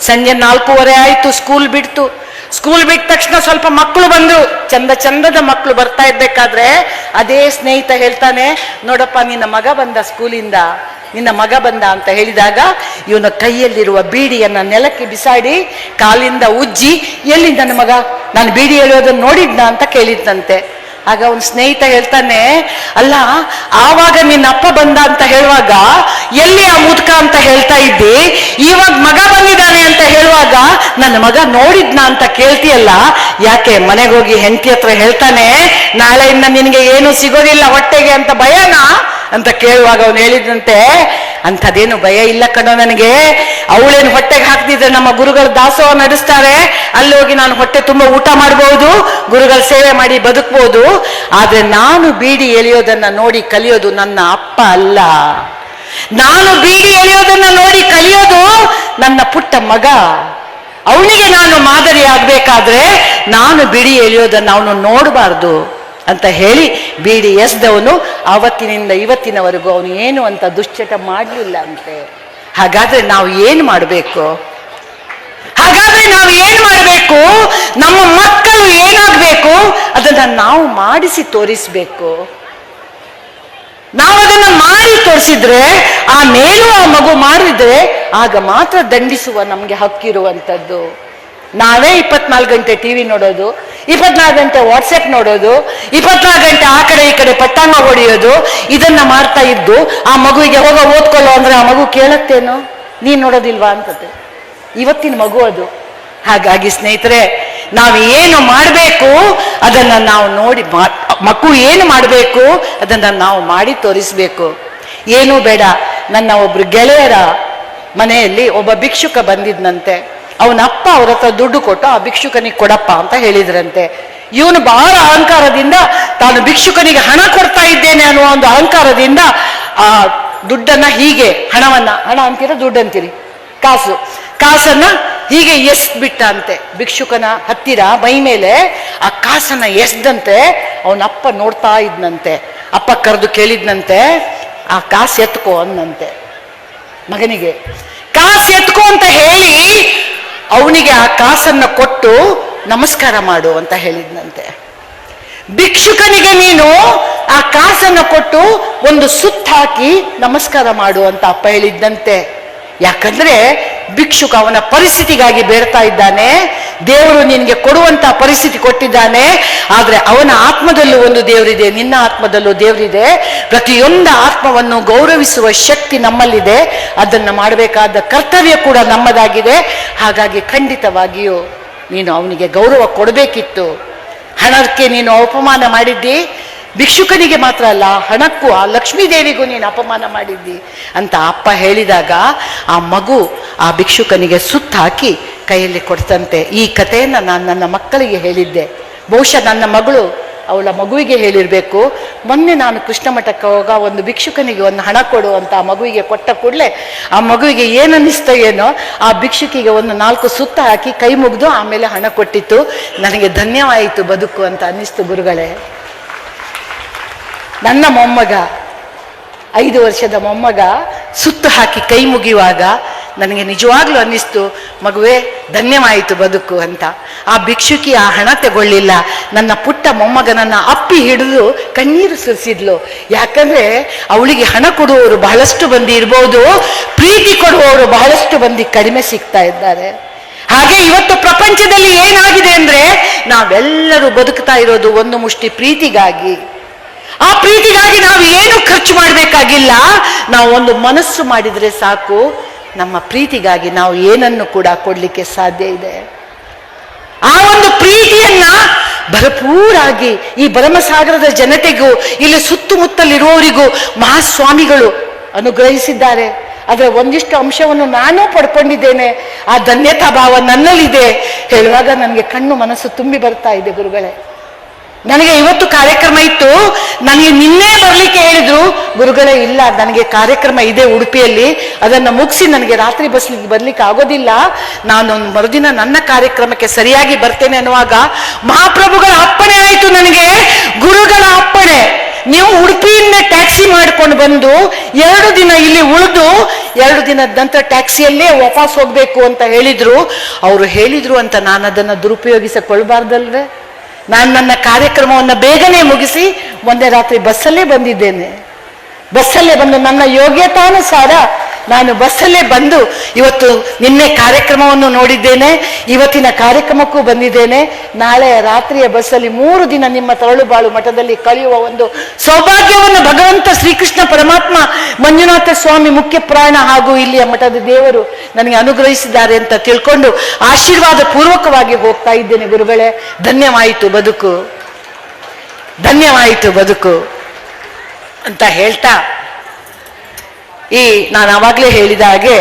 ಸಂಜೆ 4:15 ಆಯ್ತು, ಸ್ಕೂಲ್ ಬಿಟ್ಟ ತಕ್ಷಣ ಸ್ವಲ್ಪ ಮಕ್ಕಳು ಬಂದ್ರು, ಚಂದದ ಮಕ್ಕಳು ಬರ್ತಾ ಇರ್ಬೇಕಾದ್ರೆ ಅದೇ ಸ್ನೇಹಿತ ಹೇಳ್ತಾನೆ, ನೋಡಪ್ಪ ನಿನ್ನ ಮಗ ಬಂದ ಅಂತ ಹೇಳಿದಾಗ ಇವನ ಕೈಯಲ್ಲಿರುವ ಬೀಡಿಯನ್ನ ನೆಲಕ್ಕೆ ಬಿಸಾಡಿ ಕಾಲಿಂದ ಉಜ್ಜಿ, ಎಲ್ಲಿ ನನ್ನ ಮಗ, ನಾನು ಬೀಡಿ ಎಳೆಯೋದನ್ನು ನೋಡಿದ್ನ ಅಂತ ಕೇಳಿದ್ನಂತೆ. ಆಗ ಅವನ ಸ್ನೇಹಿತ ಹೇಳ್ತಾನೆ, ಅಲ್ಲ ಆವಾಗ ನಿನ್ನ ಅಪ್ಪ ಬಂದ ಅಂತ ಹೇಳುವಾಗ ಎಲ್ಲಿ ಆ ಮುದುಕ ಅಂತ ಹೇಳ್ತಾ ಇದ್ದಿ, ಇವಾಗ ಮಗ ಬಂದಿದ್ದಾನೆ ಅಂತ ಹೇಳುವಾಗ ನನ್ನ ಮಗ ನೋಡಿದ್ನ ಅಂತ ಕೇಳ್ತೀಯಲ್ಲ, ಯಾಕೆ ಮನೆಗೆ ಹೋಗಿ ಹೆಂಡತಿ ಹತ್ರ ಹೇಳ್ತಾನೆ, ನಾಳೆಯಿಂದ ನಿನಗೆ ಏನು ಸಿಗೋದಿಲ್ಲ ಹೊಟ್ಟೆಗೆ ಅಂತ ಭಯನಾ ಅಂತ ಕೇಳುವಾಗ ಅವನು ಹೇಳಿದಂತೆ, ಅಂಥದ್ದೇನು ಭಯ ಇಲ್ಲ ಕಣೋ ನನಗೆ, ಅವಳೇನು ಹೊಟ್ಟೆಗೆ ಹಾಕ್ತಿದ್ರೆ ನಮ್ಮ ಗುರುಗಳು ದಾಸೋಹ ನಡೆಸ್ತಾರೆ, ಅಲ್ಲಿ ಹೋಗಿ ನಾನು ಹೊಟ್ಟೆ ತುಂಬ ಊಟ ಮಾಡಬಹುದು, ಗುರುಗಳ ಸೇವೆ ಮಾಡಿ ಬದುಕಬಹುದು. ಆದ್ರೆ ನಾನು ಬೀಡಿ ಎಳೆಯೋದನ್ನ ನೋಡಿ ಕಲಿಯೋದು ನನ್ನ ಅಪ್ಪ ಅಲ್ಲ, ನಾನು ಬೀಡಿ ಎಳೆಯೋದನ್ನ ನೋಡಿ ಕಲಿಯೋದು ನನ್ನ ಪುಟ್ಟ ಮಗ. ಅವನಿಗೆ ನಾನು ಮಾದರಿ ಆಗ್ಬೇಕಾದ್ರೆ ನಾನು ಬೀಡಿ ಎಳೆಯೋದನ್ನ ಅವನು ನೋಡಬಾರ್ದು ಅಂತ ಹೇಳಿ ಬೀಡಿ ಎಸ್ದವನು ಆವತ್ತಿನಿಂದ ಇವತ್ತಿನವರೆಗೂ ಅವನು ಏನು ಅಂತ ದುಶ್ಚಟ ಮಾಡಲಿಲ್ಲ ಅಂತೆ. ಹಾಗಾದ್ರೆ ನಾವು ಏನು ಮಾಡಬೇಕು? ನಮ್ಮ ಮಕ್ಕಳು ಏನಾಗಬೇಕು ಅದನ್ನ ನಾವು ಮಾಡಿಸಿ ತೋರಿಸ್ಬೇಕು. ನಾವು ಅದನ್ನ ಮಾಡಿ ತೋರಿಸಿದ್ರೆ ಆಮೇಲೂ ಆ ಮಗು ಮಾಡಿದ್ರೆ ಆಗ ಮಾತ್ರ ದಂಡಿಸುವ ನಮ್ಗೆ ಹಕ್ಕಿರುವಂಥದ್ದು. ನಾವೇ 24 ಗಂಟೆ ಟಿವಿ ನೋಡೋದು, 24 ಗಂಟೆ ವಾಟ್ಸಪ್ ನೋಡೋದು, 24 ಗಂಟೆ ಆ ಕಡೆ ಈ ಕಡೆ ಪಟ್ಟಾಂಗ ಹೊಡೆಯೋದು, ಇದನ್ನ ಮಾಡ್ತಾ ಇದ್ದು ಆ ಮಗುವಿಗೆ ಓದ್ಕೊಳ್ಳೋ ಅಂದ್ರೆ ಆ ಮಗು ಕೇಳತ್ತೇನೋ, ನೀನ್ ನೋಡೋದಿಲ್ವಾ ಅಂತದೆ ಇವತ್ತಿನ ಮಗು ಅದು. ಹಾಗಾಗಿ ಸ್ನೇಹಿತರೆ, ನಾವು ಏನು ಮಾಡಬೇಕು ಅದನ್ನ ನಾವು ನೋಡಿ, ಮಗು ಏನು ಮಾಡಬೇಕು ಅದನ್ನ ನಾವು ಮಾಡಿ ತೋರಿಸ್ಬೇಕು. ಏನೂ ಬೇಡ. ನನ್ನ ಒಬ್ರು ಗೆಳೆಯರ ಮನೆಯಲ್ಲಿ ಒಬ್ಬ ಭಿಕ್ಷುಕ ಬಂದಿದ್ನಂತೆ. ಅವನ ಅಪ್ಪ ಅವ್ರ ಹತ್ರ ದುಡ್ಡು ಕೊಟ್ಟು ಆ ಭಿಕ್ಷುಕನಿಗೆ ಕೊಡಪ್ಪ ಅಂತ ಹೇಳಿದ್ರಂತೆ. ಇವನು ಬಹಳ ಅಹಂಕಾರದಿಂದ ತಾನು ಭಿಕ್ಷುಕನಿಗೆ ಹಣ ಕೊಡ್ತಾ ಇದ್ದೇನೆ ಅನ್ನುವ ಒಂದು ಅಹಂಕಾರದಿಂದ ಆ ದುಡ್ಡನ್ನ ಹೀಗೆ, ಹಣ ಅಂತೀರ, ದುಡ್ಡು ಅಂತೀರಿ, ಕಾಸನ್ನ ಹೀಗೆ ಬಿಟ್ಟ ಅಂತೆ ಭಿಕ್ಷುಕನ ಹತ್ತಿರ ಮೈ ಮೇಲೆ. ಆ ಕಾಸನ್ನ ಎಸ್ದಂತೆ ಅವನ ಅಪ್ಪ ನೋಡ್ತಾ ಇದ್ನಂತೆ. ಅಪ್ಪ ಕರೆದು ಕೇಳಿದ್ನಂತೆ, ಆ ಕಾಸು ಎತ್ಕೋ ಅನ್ನಂತೆ ಮಗನಿಗೆ. ಕಾಸು ಎತ್ಕೋ ಅಂತ ಹೇಳಿ ಅವನಿಗೆ ಆ ಕಾಸನ್ನ ಕೊಟ್ಟು ನಮಸ್ಕಾರ ಮಾಡು ಅಂತ ಹೇಳಿದ್ನಂತೆ. ಭಿಕ್ಷುಕನಿಗೆ ನೀನು ಆ ಕಾಸನ್ನ ಕೊಟ್ಟು ಒಂದು ಸುತ್ತ ಹಾಕಿ ನಮಸ್ಕಾರ ಮಾಡು ಅಂತ ಅಪ್ಪ ಹೇಳಿದ್ದಂತೆ. ಯಾಕಂದ್ರೆ ಭಿಕ್ಷುಕ ಅವನ ಪರಿಸ್ಥಿತಿಗಾಗಿ ಬೇಡ್ತಾ ಇದ್ದಾನೆ. ದೇವರು ನಿನ್ಗೆ ಕೊಡುವಂತ ಪರಿಸ್ಥಿತಿ ಕೊಟ್ಟಿದ್ದಾನೆ. ಆದ್ರೆ ಅವನ ಆತ್ಮದಲ್ಲೂ ಒಂದು ದೇವರಿದೆ, ನಿನ್ನ ಆತ್ಮದಲ್ಲೂ ದೇವರಿದೆ. ಪ್ರತಿಯೊಂದು ಆತ್ಮವನ್ನು ಗೌರವಿಸುವ ಶಕ್ತಿ ನಮ್ಮಲ್ಲಿದೆ. ಅದನ್ನ ಮಾಡಬೇಕಾದ ಕರ್ತವ್ಯ ಕೂಡ ನಮ್ಮದಾಗಿದೆ. ಹಾಗಾಗಿ ಖಂಡಿತವಾಗಿಯೂ ನೀನು ಅವನಿಗೆ ಗೌರವ ಕೊಡಬೇಕಿತ್ತು. ಹಣಕ್ಕೆ ನೀನು ಅಪಮಾನ ಮಾಡಿದ್ದಿ, ಭಿಕ್ಷುಕನಿಗೆ ಮಾತ್ರ ಅಲ್ಲ, ಹಣಕ್ಕೂ ಆ ಲಕ್ಷ್ಮೀ ದೇವಿಗೂ ನೀನು ಅಪಮಾನ ಮಾಡಿದ್ದಿ ಅಂತ ಅಪ್ಪ ಹೇಳಿದಾಗ ಆ ಮಗು ಆ ಭಿಕ್ಷುಕನಿಗೆ ಸುತ್ತ ಹಾಕಿ ಕೈಯಲ್ಲಿ ಕೊಡ್ತಂತೆ. ಈ ಕಥೆಯನ್ನ ನಾನು ನನ್ನ ಮಕ್ಕಳಿಗೆ ಹೇಳಿದ್ದೆ. ಬಹುಶಃ ನನ್ನ ಮಗಳು ಅವಳ ಮಗುವಿಗೆ ಹೇಳಿರ್ಬೇಕು. ಮೊನ್ನೆ ನಾನು ಕೃಷ್ಣ ಮಠಕ್ಕೆ ಹೋಗ ಒಂದು ಭಿಕ್ಷುಕನಿಗೆ ಒಂದು ಹಣ ಕೊಡು ಅಂತ ಆ ಮಗುವಿಗೆ ಕೊಟ್ಟ ಕೂಡಲೇ ಆ ಮಗುವಿಗೆ ಏನನ್ನಿಸ್ತೋ ಏನೋ, ಆ ಭಿಕ್ಷುಕಿಗೆ ಒಂದು 4 ಸುತ್ತ ಹಾಕಿ ಕೈ ಮುಗಿದು ಆಮೇಲೆ ಹಣ ಕೊಟ್ಟಿತ್ತು. ನನಗೆ ಧನ್ಯವಾಯಿತು ಬದುಕು ಅಂತ ಅನ್ನಿಸ್ತು ಗುರುಗಳೇ. ನನ್ನ ಮೊಮ್ಮಗ, 5 ವರ್ಷದ ಮೊಮ್ಮಗ ಸುತ್ತು ಹಾಕಿ ಕೈ ಮುಗಿಯುವಾಗ ನನಗೆ ನಿಜವಾಗ್ಲೂ ಅನ್ನಿಸ್ತು, ಮಗುವೆ ಧನ್ಯವಾಯಿತು ಬದುಕು ಅಂತ. ಆ ಭಿಕ್ಷುಕಿ ಆ ಹಣ ತಗೊಳ್ಳಿಲ್ಲ, ನನ್ನ ಪುಟ್ಟ ಮೊಮ್ಮಗನನ್ನ ಅಪ್ಪಿ ಹಿಡಿದು ಕಣ್ಣೀರು ಸುರಿಸಿದ್ಲು. ಯಾಕಂದ್ರೆ ಅವಳಿಗೆ ಹಣ ಕೊಡುವವರು ಬಹಳಷ್ಟು ಮಂದಿ ಇರ್ಬೋದು, ಪ್ರೀತಿ ಕೊಡುವವರು ಬಹಳಷ್ಟು ಮಂದಿ ಕಡಿಮೆ ಸಿಗ್ತಾ ಇದ್ದಾರೆ. ಹಾಗೆ ಇವತ್ತು ಪ್ರಪಂಚದಲ್ಲಿ ಏನಾಗಿದೆ ಅಂದ್ರೆ ನಾವೆಲ್ಲರೂ ಬದುಕ್ತಾ ಇರೋದು ಒಂದು ಮುಷ್ಟಿ ಪ್ರೀತಿಗಾಗಿ. ಆ ಪ್ರೀತಿಗಾಗಿ ನಾವು ಏನು ಖರ್ಚು ಮಾಡಬೇಕಾಗಿಲ್ಲ. ನಾವು ಒಂದು ಮನಸ್ಸು ಮಾಡಿದ್ರೆ ಸಾಕು, ನಮ್ಮ ಪ್ರೀತಿಗಾಗಿ ನಾವು ಏನನ್ನು ಕೂಡ ಕೊಡ್ಲಿಕ್ಕೆ ಸಾಧ್ಯ ಇದೆ. ಆ ಒಂದು ಪ್ರೀತಿಯನ್ನ ಭರಪೂರಾಗಿ ಈ ಭರಮಸಾಗರದ ಜನತೆಗೂ ಇಲ್ಲಿ ಸುತ್ತಮುತ್ತಲಿರುವವರಿಗೂ ಮಹಾಸ್ವಾಮಿಗಳು ಅನುಗ್ರಹಿಸಿದ್ದಾರೆ. ಆದರೆ ಒಂದಿಷ್ಟು ಅಂಶವನ್ನು ನಾನೂ ಪಡ್ಕೊಂಡಿದ್ದೇನೆ, ಆ ಧನ್ಯತಾ ಭಾವ ನನ್ನಲ್ಲಿದೆ ಹೇಳುವಾಗ ನನಗೆ ಕಣ್ಣು ಮನಸ್ಸು ತುಂಬಿ ಬರ್ತಾ ಇದೆ ಗುರುಗಳೇ. ನನಗೆ ಇವತ್ತು ಕಾರ್ಯಕ್ರಮ ಇತ್ತು, ನನಗೆ ನಿನ್ನೆ ಬರ್ಲಿಕ್ಕೆ ಹೇಳಿದ್ರು, ಗುರುಗಳೇ ಇಲ್ಲ ನನಗೆ ಕಾರ್ಯಕ್ರಮ ಇದೆ ಉಡುಪಿಯಲ್ಲಿ, ಅದನ್ನು ಮುಗಿಸಿ ನನಗೆ ರಾತ್ರಿ ಬರ್ಲಿಕ್ಕೆ ಆಗೋದಿಲ್ಲ, ನಾನು ಮರುದಿನ ನನ್ನ ಕಾರ್ಯಕ್ರಮಕ್ಕೆ ಸರಿಯಾಗಿ ಬರ್ತೇನೆ ಅನ್ನುವಾಗ ಮಹಾಪ್ರಭುಗಳ ಅಪ್ಪಣೆ ಆಯಿತು ನನಗೆ, ಗುರುಗಳ ಅಪ್ಪಣೆ. ನೀವು ಉಡುಪಿಯಿಂದ ಟ್ಯಾಕ್ಸಿ ಮಾಡ್ಕೊಂಡು ಬಂದು 2 ದಿನ ಇಲ್ಲಿ ಉಳಿದು 2 ದಿನದ ನಂತರ ಟ್ಯಾಕ್ಸಿಯಲ್ಲೇ ವಾಪಸ್ ಹೋಗ್ಬೇಕು ಅಂತ ಹೇಳಿದ್ರು. ಅವರು ಹೇಳಿದ್ರು ಅಂತ ನಾನು ಅದನ್ನು ದುರುಪಯೋಗಿಸಿಕೊಳ್ಬಾರ್ದಲ್ವೇ? ನಾನು ನನ್ನ ಕಾರ್ಯಕ್ರಮವನ್ನು ಬೇಗನೆ ಮುಗಿಸಿ ಒಂದೇ ರಾತ್ರಿ ಬಸ್ಸಲ್ಲೇ ಬಂದಿದ್ದೇನೆ. ಬಸ್ಸಲ್ಲೇ ಬಂದು ನನ್ನ ಯೋಗ್ಯತಾನುಸಾರ ನಾನು ಬಸ್ಸಲ್ಲೇ ಬಂದು ಇವತ್ತು ನಿನ್ನೆ ಕಾರ್ಯಕ್ರಮವನ್ನು ನೋಡಿದ್ದೇನೆ, ಇವತ್ತಿನ ಕಾರ್ಯಕ್ರಮಕ್ಕೂ ಬಂದಿದ್ದೇನೆ. ನಾಳೆ ರಾತ್ರಿಯ ಬಸ್ಸಲ್ಲಿ 3 ದಿನ ನಿಮ್ಮ ತರಳುಬಾಳು ಮಠದಲ್ಲಿ ಕಳೆಯುವ ಒಂದು ಸೌಭಾಗ್ಯವನ್ನು ಭಗವಂತ ಶ್ರೀಕೃಷ್ಣ ಪರಮಾತ್ಮ, ಮಂಜುನಾಥ ಸ್ವಾಮಿ ಮುಖ್ಯ ಪ್ರಾಣ ಹಾಗೂ ಇಲ್ಲಿಯ ಮಠದ ದೇವರು ನನಗೆ ಅನುಗ್ರಹಿಸಿದ್ದಾರೆ ಅಂತ ತಿಳ್ಕೊಂಡು ಆಶೀರ್ವಾದ ಪೂರ್ವಕವಾಗಿ ಹೋಗ್ತಾ ಇದ್ದೇನೆ ಗುರುಗಳೇ. ಧನ್ಯವಾಯಿತು ಬದುಕು, ಧನ್ಯವಾಯಿತು ಬದುಕು ಅಂತ ಹೇಳ್ತಾ, ಈ ನಾನು ಆವಾಗಲೇ ಹೇಳಿದ ಹಾಗೆ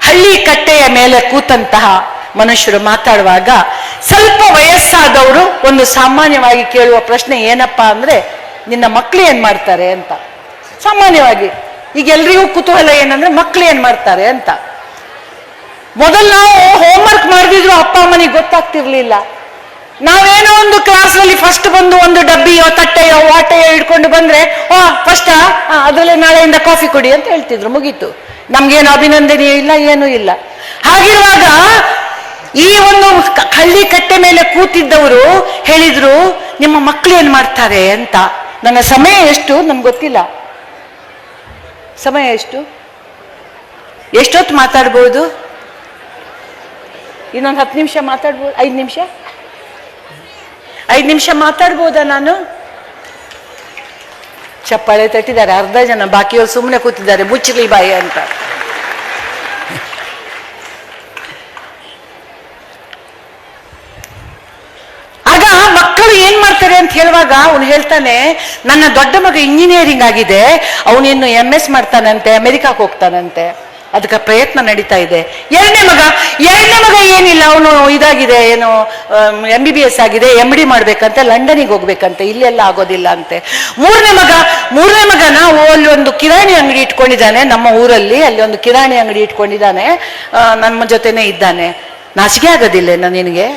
ಹಳ್ಳಿ ಕಟ್ಟೆಯ ಮೇಲೆ ಕೂತಂತಹ ಮನುಷ್ಯರು ಮಾತಾಡುವಾಗ ಸ್ವಲ್ಪ ವಯಸ್ಸಾದವರು ಒಂದು ಸಾಮಾನ್ಯವಾಗಿ ಕೇಳುವ ಪ್ರಶ್ನೆ ಏನಪ್ಪಾ ಅಂದ್ರೆ, ನಿನ್ನ ಮಕ್ಕಳು ಏನ್ ಮಾಡ್ತಾರೆ ಅಂತ. ಸಾಮಾನ್ಯವಾಗಿ ಈಗ ಎಲ್ರಿಗೂ ಕುತೂಹಲ ಏನಂದ್ರೆ ಮಕ್ಕಳು ಏನ್ ಮಾಡ್ತಾರೆ ಅಂತ. ಮೊದಲು ನಾವು ಹೋಮ್ವರ್ಕ್ ಮಾಡಿದ್ರು ಅಪ್ಪ ಅಮ್ಮನಿಗೆ ಗೊತ್ತಾಗ್ತಿರ್ಲಿಲ್ಲ. ನಾವೇನೋ ಒಂದು ಕ್ಲಾಸ್ನಲ್ಲಿ ಫಸ್ಟ್ ಬಂದು ಒಂದು ಡಬ್ಬಿಯೋ ತಟ್ಟೆಯೋ ವಾಟೆಯೋ ಹಿಡ್ಕೊಂಡು ಬಂದ್ರೆ, ಫಸ್ಟ್ ಅದರಲ್ಲೇ ನಾಳೆಯಿಂದ ಕಾಫಿ ಕೊಡಿ ಅಂತ ಹೇಳ್ತಿದ್ರು, ಮುಗೀತು. ನಮ್ಗೇನು ಅಭಿನಂದನೆ ಇಲ್ಲ, ಏನೂ ಇಲ್ಲ. ಹಾಗಿರುವಾಗ ಈ ಒಂದು ಹಳ್ಳಿ ಕಟ್ಟೆ ಮೇಲೆ ಕೂತಿದ್ದವರು ಹೇಳಿದ್ರು, ನಿಮ್ಮ ಮಕ್ಕಳು ಏನ್ ಮಾಡ್ತಾರೆ ಅಂತ. ನನ್ನ ಸಮಯ ಎಷ್ಟು ನನ್ಗೆ ಗೊತ್ತಿಲ್ಲ, ಸಮಯ ಎಷ್ಟು, ಎಷ್ಟೊತ್ತು ಮಾತಾಡ್ಬೋದು? ಇನ್ನೊಂದು 10 ನಿಮಿಷ ಮಾತಾಡ್ಬೋದು, 5 ನಿಮಿಷ, 5 ನಿಮಿಷ ಮಾತಾಡ್ಬೋದಾ ನಾನು? ಚಪ್ಪಾಳೆ ತಟ್ಟಿದ್ದಾರೆ, ಅರ್ಧ ಜನ, ಬಾಕಿಯವರು ಸುಮ್ಮನೆ ಕೂತಿದ್ದಾರೆ, ಮುಚ್ಚಲಿ ಬಾಯಿ ಅಂತ. ಆಗ ಮಕ್ಕಳು ಏನ್ ಮಾಡ್ತಾರೆ ಅಂತ ಹೇಳುವಾಗ ಅವನು ಹೇಳ್ತಾನೆ, ನನ್ನ ದೊಡ್ಡ ಮಗ ಇಂಜಿನಿಯರಿಂಗ್ ಆಗಿದೆ, ಅವನಿನ್ನು MS ಮಾಡ್ತಾನಂತೆ, ಅಮೆರಿಕಾಕ್ಕೆ ಹೋಗ್ತಾನಂತೆ, ಅದಕ್ಕೆ ಪ್ರಯತ್ನ ನಡೀತಾ ಇದೆ. ಎರಡನೇ ಮಗ ಏನಿಲ್ಲ, ಅವನು ಇದಾಗಿದೆ, ಏನು MBBS ಆಗಿದೆ, MD ಮಾಡ್ಬೇಕಂತೆ, ಲಂಡನಿಗೆ ಹೋಗ್ಬೇಕಂತೆ, ಇಲ್ಲೆಲ್ಲ ಆಗೋದಿಲ್ಲ ಅಂತೆ. ಮೂರನೇ ಮಗನ ಅಲ್ಲಿ ಒಂದು ಕಿರಾಣಿ ಅಂಗಡಿ ಇಟ್ಕೊಂಡಿದ್ದಾನೆ, ನಮ್ಮ ಊರಲ್ಲಿ ಅಲ್ಲಿ ಒಂದು ಕಿರಾಣಿ ಅಂಗಡಿ ಇಟ್ಕೊಂಡಿದ್ದಾನೆ, ನಮ್ಮ ಜೊತೆನೆ ಇದ್ದಾನೆ. ನಾಚಿಕೆ ಆಗೋದಿಲ್ಲ ನಿನಗೆ?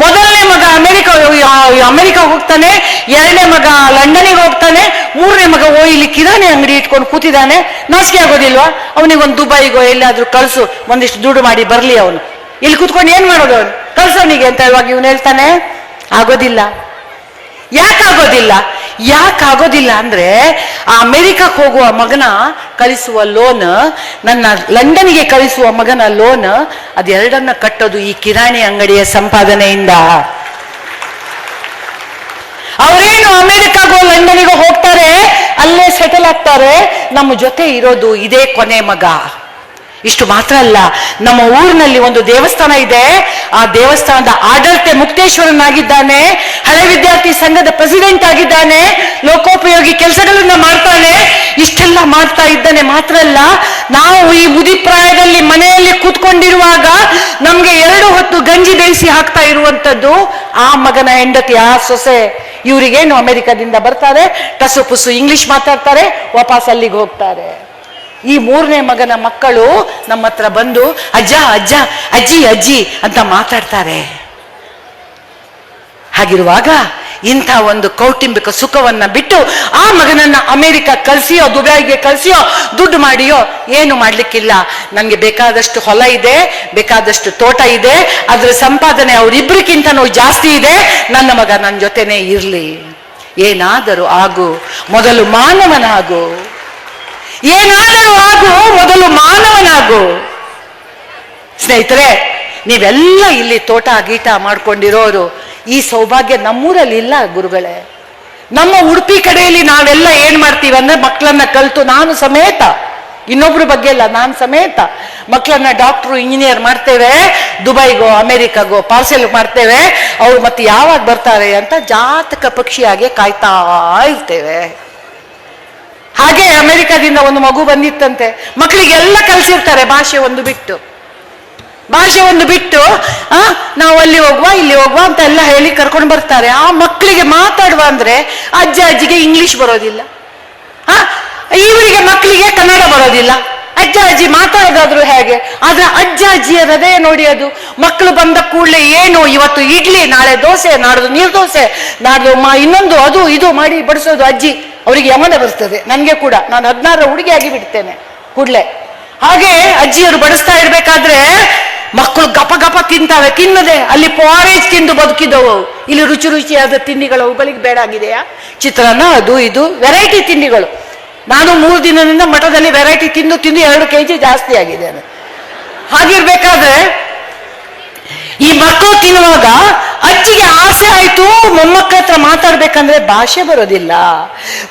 ಮೊದಲನೇ ಮಗ ಅಮೆರಿಕ ಹೋಗ್ತಾನೆ, ಎರಡನೇ ಮಗ ಲಂಡನಿಗೆ ಹೋಗ್ತಾನೆ, ಮೂರನೇ ಮಗ ಇಲ್ಲಿ ಕಿರಾಣಿ ಅಂಗಡಿ ಇಟ್ಕೊಂಡು ಕೂತಿದ್ದಾನೆ. ನಾಚಿಕೆ ಆಗೋದಿಲ್ವಾ? ಅವನಿಗೊಂದು ದುಬೈಗೋ ಎಲ್ಲಾದ್ರೂ ಕಳ್ಸು, ಒಂದಿಷ್ಟು ದುಡ್ಡು ಮಾಡಿ ಬರ್ಲಿ, ಅವನು ಇಲ್ಲಿ ಕೂತ್ಕೊಂಡು ಏನ್ ಮಾಡೋದು, ಅವನು ಕಳ್ಸೋನಿಗೆ ಅಂತ ಹೇಳುವಾಗ ಇವನು ಹೇಳ್ತಾನೆ, ಆಗೋದಿಲ್ಲ. ಯಾಕಾಗೋದಿಲ್ಲ ಅಂದ್ರೆ, ಆ ಅಮೆರಿಕಕ್ಕೆ ಹೋಗುವ ಮಗನ ಕಳಿಸುವ ಲೋನ್, ನನ್ನ ಲಂಡನ್ಗೆ ಕಳಿಸುವ ಮಗನ ಲೋನ್, ಅದೆರಡನ್ನ ಕಟ್ಟೋದು ಈ ಕಿರಾಣಿ ಅಂಗಡಿಯ ಸಂಪಾದನೆಯಿಂದ. ಅವರೇನು ಅಮೆರಿಕಾಗೋ ಲಂಡನಿಗೋ ಹೋಗ್ತಾರೆ, ಅಲ್ಲೇ ಸೆಟಲ್ ಆಗ್ತಾರೆ, ನಮ್ಮ ಜೊತೆ ಇರೋದು ಇದೇ ಕೊನೆ ಮಗ. ಇಷ್ಟು ಮಾತ್ರ ಅಲ್ಲ, ನಮ್ಮ ಊರಿನಲ್ಲಿ ಒಂದು ದೇವಸ್ಥಾನ ಇದೆ, ಆ ದೇವಸ್ಥಾನದ ಆಡಳಿತ ಮುಕ್ತೇಶ್ವರನಾಗಿದ್ದಾನೆ, ಹಳೆ ವಿದ್ಯಾರ್ಥಿ ಸಂಘದ ಪ್ರೆಸಿಡೆಂಟ್ ಆಗಿದ್ದಾನೆ, ಲೋಕೋಪಯೋಗಿ ಕೆಲಸಗಳನ್ನ ಮಾಡ್ತಾನೆ. ಇಷ್ಟೆಲ್ಲ ಮಾಡ್ತಾ ಇದ್ದಾನೆ ಮಾತ್ರ ಅಲ್ಲ, ನಾವು ಈ ಮುದಿಪ್ರಾಯದಲ್ಲಿ ಮನೆಯಲ್ಲಿ ಕೂತ್ಕೊಂಡಿರುವಾಗ ನಮ್ಗೆ 2 ಹೊತ್ತು ಗಂಜಿ ಬೇಯಿಸಿ ಹಾಕ್ತಾ ಇರುವಂತದ್ದು ಆ ಮಗನ ಹೆಂಡತಿ, ಆ ಸೊಸೆ. ಇವರಿಗೇನು ಅಮೆರಿಕದಿಂದ ಬರ್ತಾರೆ, ಟಸು ಪುಸು ಇಂಗ್ಲಿಷ್ ಮಾತಾಡ್ತಾರೆ, ವಾಪಸ್ ಅಲ್ಲಿಗೆ ಹೋಗ್ತಾರೆ. ಈ ಮೂರನೇ ಮಗನ ಮಕ್ಕಳು ನಮ್ಮ ಹತ್ರ ಬಂದು ಅಜ್ಜ ಅಜ್ಜ, ಅಜ್ಜಿ ಅಜ್ಜಿ ಅಂತ ಮಾತಾಡ್ತಾರೆ. ಹಾಗಿರುವಾಗ ಇಂಥ ಒಂದು ಕೌಟುಂಬಿಕ ಸುಖವನ್ನ ಬಿಟ್ಟು ಆ ಮಗನನ್ನ ಅಮೆರಿಕ ಕಳಿಸಿಯೋ ದುಬೈಗೆ ಕಳಿಸಿಯೋ ದುಡ್ಡು ಮಾಡಿಯೋ ಏನು ಮಾಡ್ಲಿಕ್ಕಿಲ್ಲ. ನನಗೆ ಬೇಕಾದಷ್ಟು ಹೊಲ ಇದೆ, ಬೇಕಾದಷ್ಟು ತೋಟ ಇದೆ, ಅದ್ರ ಸಂಪಾದನೆ ಅವರಿಬ್ಬರಿಗಿಂತನೂ ಜಾಸ್ತಿ ಇದೆ, ನನ್ನ ಮಗ ನನ್ನ ಜೊತೆನೇ ಇರ್ಲಿ. ಏನಾದರೂ ಆಗು, ಮೊದಲು ಮಾನವನಾಗು. ಏನಾದರೂ ಆಗು, ಮೊದಲು ಮಾನವನಾಗು. ಸ್ನೇಹಿತರೆ, ನೀವೆಲ್ಲ ಇಲ್ಲಿ ತೋಟ ಗೀಟ ಮಾಡ್ಕೊಂಡಿರೋರು, ಈ ಸೌಭಾಗ್ಯ ನಮ್ಮೂರಲ್ಲಿ ಇಲ್ಲ ಗುರುಗಳೇ. ನಮ್ಮ ಉಡುಪಿ ಕಡೆಯಲ್ಲಿ ನಾವೆಲ್ಲ ಏನ್ ಮಾಡ್ತೀವಿ ಅಂದ್ರೆ, ಮಕ್ಕಳನ್ನ ಕಲಿತು ನಾನು ಸಮೇತ, ಇನ್ನೊಬ್ರ ಬಗ್ಗೆ ಇಲ್ಲ, ನಾನು ಸಮೇತ ಮಕ್ಕಳನ್ನ ಡಾಕ್ಟ್ರು ಇಂಜಿನಿಯರ್ ಮಾಡ್ತೇವೆ, ದುಬೈಗೋ ಅಮೆರಿಕಾಗೋ ಪಾರ್ಸೆಲ್ ಮಾಡ್ತೇವೆ. ಅವ್ರು ಮತ್ತೆ ಯಾವಾಗ ಬರ್ತಾರೆ ಅಂತ ಜಾತಕ ಪಕ್ಷಿಯಾಗೆ ಕಾಯ್ತಾ ಇರ್ತೇವೆ. ಹಾಗೆ ಅಮೆರಿಕಾದಿಂದ ಒಂದು ಮಗು ಬಂದಿತ್ತಂತೆ. ಮಕ್ಕಳಿಗೆಲ್ಲ ಕಲಿಸಿರ್ತಾರೆ ಭಾಷೆ ಒಂದು ಬಿಟ್ಟು ನಾವು ಅಲ್ಲಿ ಹೋಗುವ ಇಲ್ಲಿ ಹೋಗುವ ಅಂತ ಎಲ್ಲ ಹೇಳಿ ಕರ್ಕೊಂಡು ಬರ್ತಾರೆ. ಆ ಮಕ್ಕಳಿಗೆ ಮಾತಾಡುವ ಅಂದ್ರೆ ಅಜ್ಜ ಅಜ್ಜಿಗೆ ಇಂಗ್ಲಿಷ್ ಬರೋದಿಲ್ಲ, ಇವರಿಗೆ ಮಕ್ಕಳಿಗೆ ಕನ್ನಡ ಬರೋದಿಲ್ಲ. ಅಜ್ಜ ಅಜ್ಜಿ ಮಾತಾಡೋದಾದ್ರು ಹೇಗೆ? ಆದ್ರೆ ಅಜ್ಜ ಅಜ್ಜಿಯ ಹೃದಯ ನೋಡಿ, ಅದು ಮಕ್ಕಳು ಬಂದ ಕೂಡಲೇ ಏನು ಇವತ್ತು ಇಡ್ಲಿ, ನಾಳೆ ದೋಸೆ, ನಾಡ್ದು ನೀರು ದೋಸೆ, ನಾಡ್ದು ಇನ್ನೊಂದು ಅದು ಇದು ಮಾಡಿ ಬಡಿಸೋದು ಅಜ್ಜಿ. ಅವರಿಗೆ ಯಮನ ಬರ್ತದೆ. ನನಗೆ ಕೂಡ, ನಾನು 16 ಹುಡುಗಿಯಾಗಿ ಬಿಡ್ತೇನೆ ಕೂಡ್ಲೆ. ಹಾಗೆ ಅಜ್ಜಿಯವರು ಬಡಿಸ್ತಾ ಇರ್ಬೇಕಾದ್ರೆ ಮಕ್ಕಳು ಗಪ ಗಪ ತಿಂತಾವೆ. ತಿನ್ನದೆ ಅಲ್ಲಿ ಪಾರೇಜ್ ತಿಂದು ಬದುಕಿದವು. ಇಲ್ಲಿ ರುಚಿ ರುಚಿಯಾದ ತಿಂಡಿಗಳು ಅವುಗಳಿಗೆ ಬೇಡ ಆಗಿದೆಯಾ? ಚಿತ್ರಾನ್ನ, ಅದು ಇದು ವೆರೈಟಿ ತಿಂಡಿಗಳು. ನಾನು 3 ದಿನದಿಂದ ಮಠದಲ್ಲಿ ವೆರೈಟಿ ತಿಂದು 2 kg ಜಾಸ್ತಿ ಆಗಿದ್ದೇನೆ. ಹಾಗಿರ್ಬೇಕಾದ್ರೆ ಈ ಮಕ್ಕಳು ತಿನ್ನುವಾಗ ಅಜ್ಜಿಗೆ ಆಸೆ ಆಯ್ತು ಮೊಮ್ಮಕ್ಕಳ ಹತ್ರ ಮಾತಾಡ್ಬೇಕಂದ್ರೆ ಭಾಷೆ ಬರೋದಿಲ್ಲ.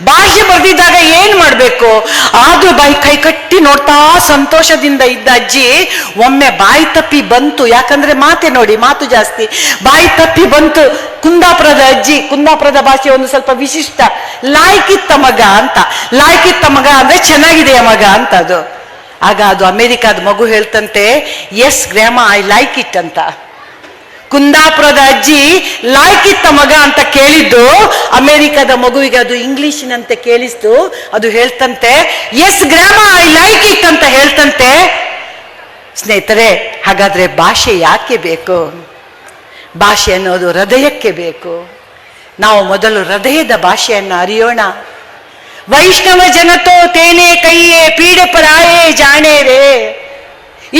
ಭಾಷೆ ಬರ್ದಿದ್ದಾಗ ಏನ್ ಮಾಡ್ಬೇಕು? ಆದ್ರೂ ಕೈ ಕಟ್ಟಿ ನೋಡ್ತಾ ಸಂತೋಷದಿಂದ ಇದ್ದ ಅಜ್ಜಿ ಒಮ್ಮೆ ಬಾಯಿ ತಪ್ಪಿ ಬಂತು. ಯಾಕಂದ್ರೆ ಮಾತೆ ನೋಡಿ, ಮಾತು ಜಾಸ್ತಿ. ಬಾಯಿ ತಪ್ಪಿ ಬಂತು. ಕುಂದಾಪುರದ ಅಜ್ಜಿ, ಕುಂದಾಪುರದ ಭಾಷೆ ಒಂದು ಸ್ವಲ್ಪ ವಿಶಿಷ್ಟ. ಲಾಯ್ಕಿತ್ತ ಮಗ ಅಂತ. ಲಾಯ್ಕಿತ್ತ ಮಗ ಅಂದ್ರೆ ಚೆನ್ನಾಗಿದೆಯ ಮಗ ಅಂತ ಅದು. ಆಗ ಅದು ಅಮೆರಿಕಾದ ಮಗು ಹೇಳ್ತಂತೆ, ಎಸ್ ಗ್ರಾಮ ಐ ಲೈಕ್ ಇಟ್ ಅಂತ. ಕುಂದಾಪುರದ ಅಜ್ಜಿ ಲಾಯ್ಕಿತ್ತ ಮಗ ಅಂತ ಕೇಳಿದ್ದು ಅಮೆರಿಕದ ಮಗುವಿಗೆ ಅದು ಇಂಗ್ಲಿಷಿನಂತೆ ಕೇಳಿಸ್ತು. ಅದು ಹೇಳ್ತಂತೆ ಎಸ್ ಗ್ರಾಮ ಐ ಲೈಕ್ ಇಟ್ ಅಂತ ಹೇಳ್ತಂತೆ. ಸ್ನೇಹಿತರೆ, ಹಾಗಾದ್ರೆ ಭಾಷೆ ಯಾಕೆ ಬೇಕು? ಭಾಷೆ ಅನ್ನೋದು ಹೃದಯಕ್ಕೆ ಬೇಕು. ನಾವು ಮೊದಲು ಹೃದಯದ ಭಾಷೆಯನ್ನು ಅರಿಯೋಣ. ವೈಷ್ಣವ ಜನತೋ ತೇನೆ ಕೈಯೇ ಪೀಡೆ ಪರಾಯೇ ಜಾಣೆ ರೇ.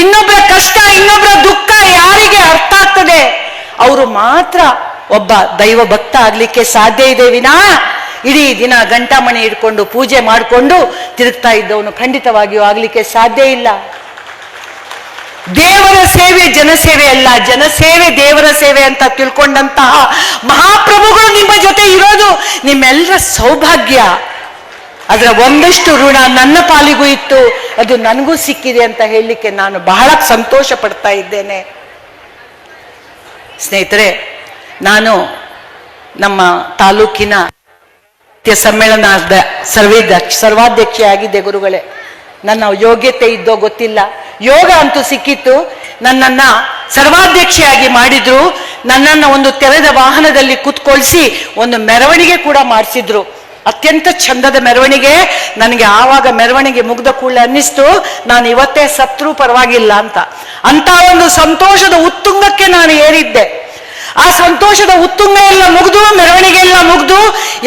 ಇನ್ನೊಬ್ಬರ ಕಷ್ಟ, ಇನ್ನೊಬ್ಬರ ದುಃಖ ಯಾರಿಗೆ ಅರ್ಥ ಆಗ್ತದೆ ಅವರು ಮಾತ್ರ ಒಬ್ಬ ದೈವ ಭಕ್ತ ಆಗ್ಲಿಕ್ಕೆ ಸಾಧ್ಯ ಇದೆ ವಿನಾ ಇಡೀ ದಿನ ಗಂಟಾಮಣಿ ಇಟ್ಕೊಂಡು ಪೂಜೆ ಮಾಡಿಕೊಂಡು ತಿರುಗ್ತಾ ಇದ್ದವನು ಖಂಡಿತವಾಗಿಯೂ ಆಗ್ಲಿಕ್ಕೆ ಸಾಧ್ಯ ಇಲ್ಲ. ದೇವರ ಸೇವೆ ಜನಸೇವೆ ಅಲ್ಲ, ಜನಸೇವೆ ದೇವರ ಸೇವೆ ಅಂತ ತಿಳ್ಕೊಂಡಂತಹ ಮಹಾಪ್ರಭುಗಳು ನಿಮ್ಮ ಜೊತೆ ಇರೋದು ನಿಮ್ಮೆಲ್ಲರ ಸೌಭಾಗ್ಯ. ಅದರ ಒಂದಷ್ಟು ಋಣ ನನ್ನ ಪಾಲಿಗೂ ಇತ್ತು, ಅದು ನನಗೂ ಸಿಕ್ಕಿದೆ ಅಂತ ಹೇಳಲಿಕ್ಕೆ ನಾನು ಬಹಳ ಸಂತೋಷ ಪಡ್ತಾ ಇದ್ದೇನೆ. ಸ್ನೇಹಿತರೆ, ನಾನು ನಮ್ಮ ತಾಲೂಕಿನ ಸಮ್ಮೇಳನದ ಸರ್ವಾಧ್ಯಕ್ಷೆ ಆಗಿದ್ದೆ ಗುರುಗಳೇ. ನನ್ನ ಯೋಗ್ಯತೆ ಇದ್ದೋ ಗೊತ್ತಿಲ್ಲ, ಯೋಗ ಅಂತೂ ಸಿಕ್ಕಿತ್ತು. ನನ್ನನ್ನ ಸರ್ವಾಧ್ಯಕ್ಷೆಯಾಗಿ ಮಾಡಿದ್ರು. ನನ್ನನ್ನು ಒಂದು ತೆರೆದ ವಾಹನದಲ್ಲಿ ಕೂತ್ಕೊಳಿಸಿ ಒಂದು ಮೆರವಣಿಗೆ ಕೂಡ ಮಾಡಿಸಿದ್ರು. ಅತ್ಯಂತ ಚಂದದ ಮೆರವಣಿಗೆ. ನನಗೆ ಆವಾಗ ಮೆರವಣಿಗೆ ಮುಗ್ದ ಕೂಡಲೇ ಅನ್ನಿಸ್ತು ನಾನು ಇವತ್ತೇ ಸತ್ರು ಪರವಾಗಿಲ್ಲ ಅಂತ. ಅಂತ ಒಂದು ಸಂತೋಷದ ಉತ್ತುಂಗಕ್ಕೆ ನಾನು ಏರಿದ್ದೆ. ಆ ಸಂತೋಷದ ಉತ್ತುಂಗ ಎಲ್ಲ ಮುಗ್ದು, ಮೆರವಣಿಗೆ ಎಲ್ಲ ಮುಗ್ದು,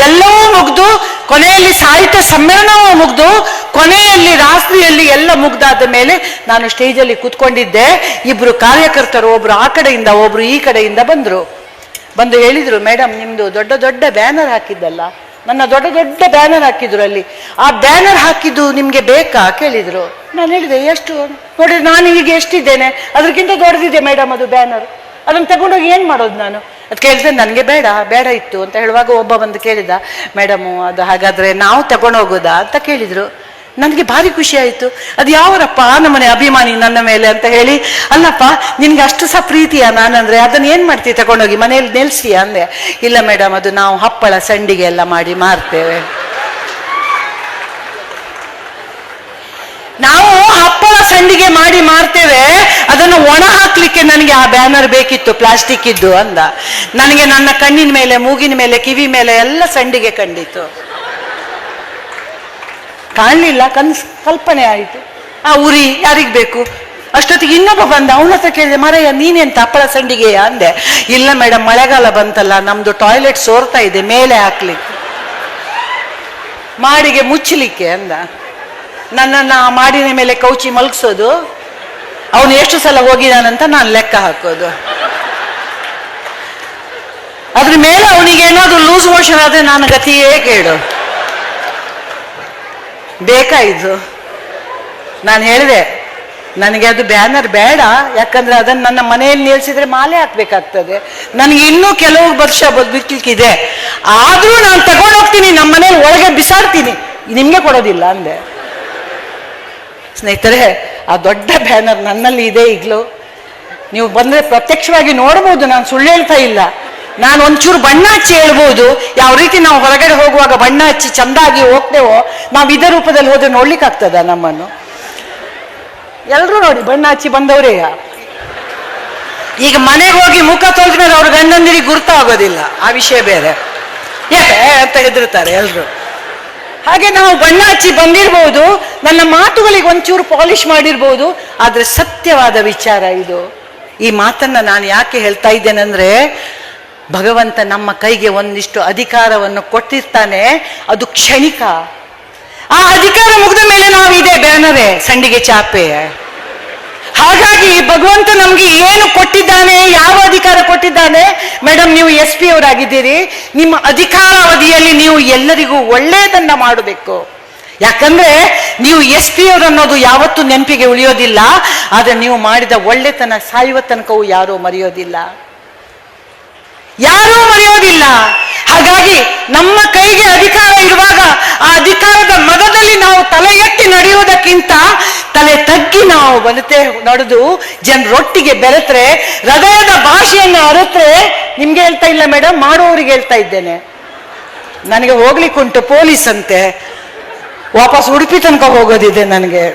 ಎಲ್ಲವೂ ಮುಗ್ದು, ಕೊನೆಯಲ್ಲಿ ಸಾಹಿತ್ಯ ಸಮ್ಮೇಳನವೂ ಮುಗ್ದು, ಕೊನೆಯಲ್ಲಿ ರಾತ್ರಿಯಲ್ಲಿ ಎಲ್ಲ ಮುಗ್ದಾದ ಮೇಲೆ ನಾನು ಸ್ಟೇಜಲ್ಲಿ ಕೂತ್ಕೊಂಡಿದ್ದೆ. ಇಬ್ರು ಕಾರ್ಯಕರ್ತರು, ಒಬ್ರು ಆ ಕಡೆಯಿಂದ ಒಬ್ರು ಈ ಕಡೆಯಿಂದ ಬಂದು ಹೇಳಿದ್ರು, ಮೇಡಮ್ ನಿಮ್ದು ದೊಡ್ಡ ದೊಡ್ಡ ಬ್ಯಾನರ್ ಹಾಕಿದ್ದಲ್ಲ, ನನ್ನ ದೊಡ್ಡ ದೊಡ್ಡ ಬ್ಯಾನರ್ ಹಾಕಿದ್ರು ಅಲ್ಲಿ, ಆ ಬ್ಯಾನರ್ ಹಾಕಿದ್ದು ನಿಮ್ಗೆ ಬೇಕಾ ಕೇಳಿದ್ರು. ನಾನು ಹೇಳಿದೆ ಎಷ್ಟು ನೋಡಿದ್ರೆ ನಾನು ಈಗ ಎಷ್ಟಿದ್ದೇನೆ, ಅದಕ್ಕಿಂತ ದೊಡ್ಡದಿದೆ ಮೇಡಮ್ ಅದು ಬ್ಯಾನರ್, ಅದನ್ನು ತಗೊಂಡೋಗಿ ಏನ್ ಮಾಡೋದು ನಾನು? ಅದು ಕೇಳಿದ್ರೆ ನನಗೆ ಬೇಡ ಇತ್ತು ಅಂತ ಹೇಳುವಾಗ ಒಬ್ಬ ಬಂದು ಕೇಳಿದ, ಮೇಡಮು ಅದು ಹಾಗಾದ್ರೆ ನಾವು ತಗೊಂಡೋಗೋದಾ ಅಂತ ಕೇಳಿದ್ರು. ನನಗೆ ಭಾರಿ ಖುಷಿ ಆಯ್ತು. ಅದು ಯಾವರಪ್ಪ ನಮ್ಮನೆ ಅಭಿಮಾನಿ ನನ್ನ ಮೇಲೆ ಅಂತ ಹೇಳಿ, ಅಲ್ಲಪ್ಪ ನಿನ್ಗೆ ಅಷ್ಟು ಸಹ ಪ್ರೀತಿಯಾ ನಾನಂದ್ರೆ, ಅದನ್ನ ಏನ್ ಮಾಡ್ತೀವಿ ತಗೊಂಡೋಗಿ ಮನೆಯಲ್ಲಿ ನಿಲ್ಸಿಯಾ ಅಂದೆ. ಇಲ್ಲ ಮೇಡಮ್, ಅದು ನಾವು ಹಪ್ಪಳ ಸಂಡಿಗೆ ಎಲ್ಲ ಮಾಡಿ ಮಾರ್ತೇವೆ. ನಾವು ಹಪ್ಪಳ ಸಂಡಿಗೆ ಮಾಡಿ ಮಾರ್ತೇವೆ, ಅದನ್ನು ಒಣ ಹಾಕ್ಲಿಕ್ಕೆ ನನಗೆ ಆ ಬ್ಯಾನರ್ ಬೇಕಿತ್ತು, ಪ್ಲಾಸ್ಟಿಕ್ ಇದ್ದು ಅಂದ. ನನಗೆ ನನ್ನ ಕಣ್ಣಿನ ಮೇಲೆ, ಮೂಗಿನ ಮೇಲೆ, ಕಿವಿ ಮೇಲೆ ಎಲ್ಲ ಸಂಡಿಗೆ ಕಂಡಿತು. ಕಾಣಲಿಲ್ಲ, ಕಲ್ಪನೆ ಆಯಿತು. ಆ ಉರಿ ಯಾರಿಗ್ ಬೇಕು? ಅಷ್ಟೊತ್ತಿಗೆ ಇನ್ನೊಬ್ಬ ಬಂದ, ಅವನ ಹತ್ರ ಕೇಳಿದೆ, ಮರಯ್ಯ ನೀನೆಂತ ಹಪ್ಪಳ ಸಂಡಿಗೆಯ ಅಂದೆ. ಇಲ್ಲ ಮೇಡಮ್, ಮಳೆಗಾಲ ಬಂತಲ್ಲ, ನಮ್ದು ಟಾಯ್ಲೆಟ್ ಸೋರ್ತಾ ಇದೆ, ಮೇಲೆ ಹಾಕ್ಲಿಕ್ಕೆ, ಮಾಡಿಗೆ ಮುಚ್ಚಲಿಕ್ಕೆ ಅಂದ. ನನ್ನನ್ನ ಆ ಮಾಡಿನ ಮೇಲೆ ಕೌಚಿ ಮಲಗಿಸೋದು, ಅವನು ಎಷ್ಟು ಸಲ ಹೋಗಿದಾನಂತ ನಾನು ಲೆಕ್ಕ ಹಾಕೋದು. ಅದ್ರ ಮೇಲೆ ಅವನಿಗೆ ಏನಾದ್ರು ಲೂಸ್ ಮೋಷನ್ ಆದ್ರೆ ನಾನು ಗತಿಯೇ ಕೇಳು. ಬೇಕಾಯ್ತು. ನಾನು ಹೇಳಿದೆ, ನನಗೆ ಅದು ಬ್ಯಾನರ್ ಬೇಡ, ಯಾಕಂದ್ರೆ ಅದನ್ನು ನನ್ನ ಮನೆಯಲ್ಲಿ ನಿಲ್ಸಿದ್ರೆ ಮಾಲೆ ಹಾಕ್ಬೇಕಾಗ್ತದೆ, ನನಗೆ ಇನ್ನೂ ಕೆಲವು ವರ್ಷ ಬದುಕಲಿಕ್ಕಿದೆ, ಆದ್ರೂ ನಾನು ತಗೊಂಡೋಗ್ತೀನಿ, ನಮ್ಮ ಮನೇಲಿ ಒಳಗೆ ಬಿಸಾಡ್ತೀನಿ, ನಿಮ್ಗೆ ಕೊಡೋದಿಲ್ಲ ಅಂದೆ. ಸ್ನೇಹಿತರೆ, ಆ ದೊಡ್ಡ ಬ್ಯಾನರ್ ನನ್ನಲ್ಲಿ ಇದೆ ಈಗಲೂ. ನೀವು ಬಂದ್ರೆ ಪ್ರತ್ಯಕ್ಷವಾಗಿ ನೋಡ್ಬೋದು, ನಾನು ಸುಳ್ಳು ಹೇಳ್ತಾ ಇಲ್ಲ. ನಾನು ಒಂಚೂರು ಬಣ್ಣ ಹಚ್ಚಿ ಹೇಳ್ಬೋದು. ಯಾವ ರೀತಿ ನಾವು ಹೊರಗಡೆ ಹೋಗುವಾಗ ಬಣ್ಣ ಹಚ್ಚಿ ಚಂದಾಗಿ ಹೋಗ್ತೇವೋ, ನಾವು ಇದೇ ರೂಪದಲ್ಲಿ ಹೋದ್ರೆ ನೋಡ್ಲಿಕ್ಕೆ ಆಗ್ತದ ನಮ್ಮನ್ನು? ಎಲ್ರು ನೋಡಿ ಬಣ್ಣ ಹಚ್ಚಿ ಬಂದವರೇ. ಈಗ ಮನೆಗೆ ಹೋಗಿ ಮುಖ ತೊಳೆದ ಮೇಲೆ ಅವ್ರ ಗಂಡಂದಿರಿಗೆ ಗುರ್ತಾಗೋದಿಲ್ಲ, ಆ ವಿಷಯ ಬೇರೆ. ಯಾಕೆ ಅಂತ ಹೆದರ್ತಾರೆ ಎಲ್ರು. ಹಾಗೆ ನಾವು ಬಣ್ಣ ಹಚ್ಚಿ ಬಂದಿರ್ಬೋದು, ನನ್ನ ಮಾತುಗಳಿಗೆ ಒಂಚೂರು ಪಾಲಿಶ್ ಮಾಡಿರ್ಬೋದು, ಆದ್ರೆ ಸತ್ಯವಾದ ವಿಚಾರ ಇದು. ಈ ಮಾತನ್ನ ನಾನು ಯಾಕೆ ಹೇಳ್ತಾ ಇದ್ದೇನೆಂದ್ರೆ, ಭಗವಂತ ನಮ್ಮ ಕೈಗೆ ಒಂದಿಷ್ಟು ಅಧಿಕಾರವನ್ನು ಕೊಟ್ಟಿರ್ತಾನೆ, ಅದು ಕ್ಷಣಿಕ. ಆ ಅಧಿಕಾರ ಮುಗಿದ ಮೇಲೆ ನಾವು ಇದೇ ಬ್ಯಾನರೇ, ಸಂಡಿಗೆ ಚಾಪೆ. ಹಾಗಾಗಿ ಭಗವಂತ ನಮ್ಗೆ ಏನು ಕೊಟ್ಟಿದ್ದಾನೆ, ಯಾವ ಅಧಿಕಾರ ಕೊಟ್ಟಿದ್ದಾನೆ? ಮೇಡಮ್, ನೀವು SP ಅವರಾಗಿದ್ದೀರಿ, ನಿಮ್ಮ ಅಧಿಕಾರಾವಧಿಯಲ್ಲಿ ನೀವು ಎಲ್ಲರಿಗೂ ಒಳ್ಳೆಯದನ್ನ ಮಾಡಬೇಕು. ಯಾಕಂದ್ರೆ ನೀವು SP ಅವರು ಅನ್ನೋದು ಯಾವತ್ತೂ ನೆನಪಿಗೆ ಉಳಿಯೋದಿಲ್ಲ, ಆದ್ರೆ ನೀವು ಮಾಡಿದ ಒಳ್ಳೆತನ ಸಾಯುವ ತನಕವೂ ಯಾರೂ ಮರೆಯೋದಿಲ್ಲ, ಯಾರೂ ಮರೆಯೋದಿಲ್ಲ. ಹಾಗಾಗಿ ನಮ್ಮ ಕೈಗೆ ಅಧಿಕಾರ ಇರುವಾಗ ಆ ಅಧಿಕಾರದ ಮದದಲ್ಲಿ ನಾವು ತಲೆ ಎತ್ತಿ ನಡೆಯುವುದಕ್ಕಿಂತ ತಲೆ ತಗ್ಗಿ ನಾವು ನಡೆದು ಜನರೊಟ್ಟಿಗೆ ಬೆರೆತ್ರೆ, ಹೃದಯದ ಭಾಷೆಯನ್ನು ಅರಿತ್ರೆ, ನಿಮ್ಗೆ ಹೇಳ್ತಾ ಇಲ್ಲ ಮೇಡಮ್, ಮಾಡುವವರಿಗೆ ಹೇಳ್ತಾ ಇದ್ದೇನೆ. ನನಗೆ ಹೋಗ್ಲಿಕ್ಕುಂಟು ಪೊಲೀಸ್ ಅಂತೆ, ವಾಪಸ್ ಉಡುಪಿ ತನಕ ಹೋಗೋದಿದೆ ನನಗೆ.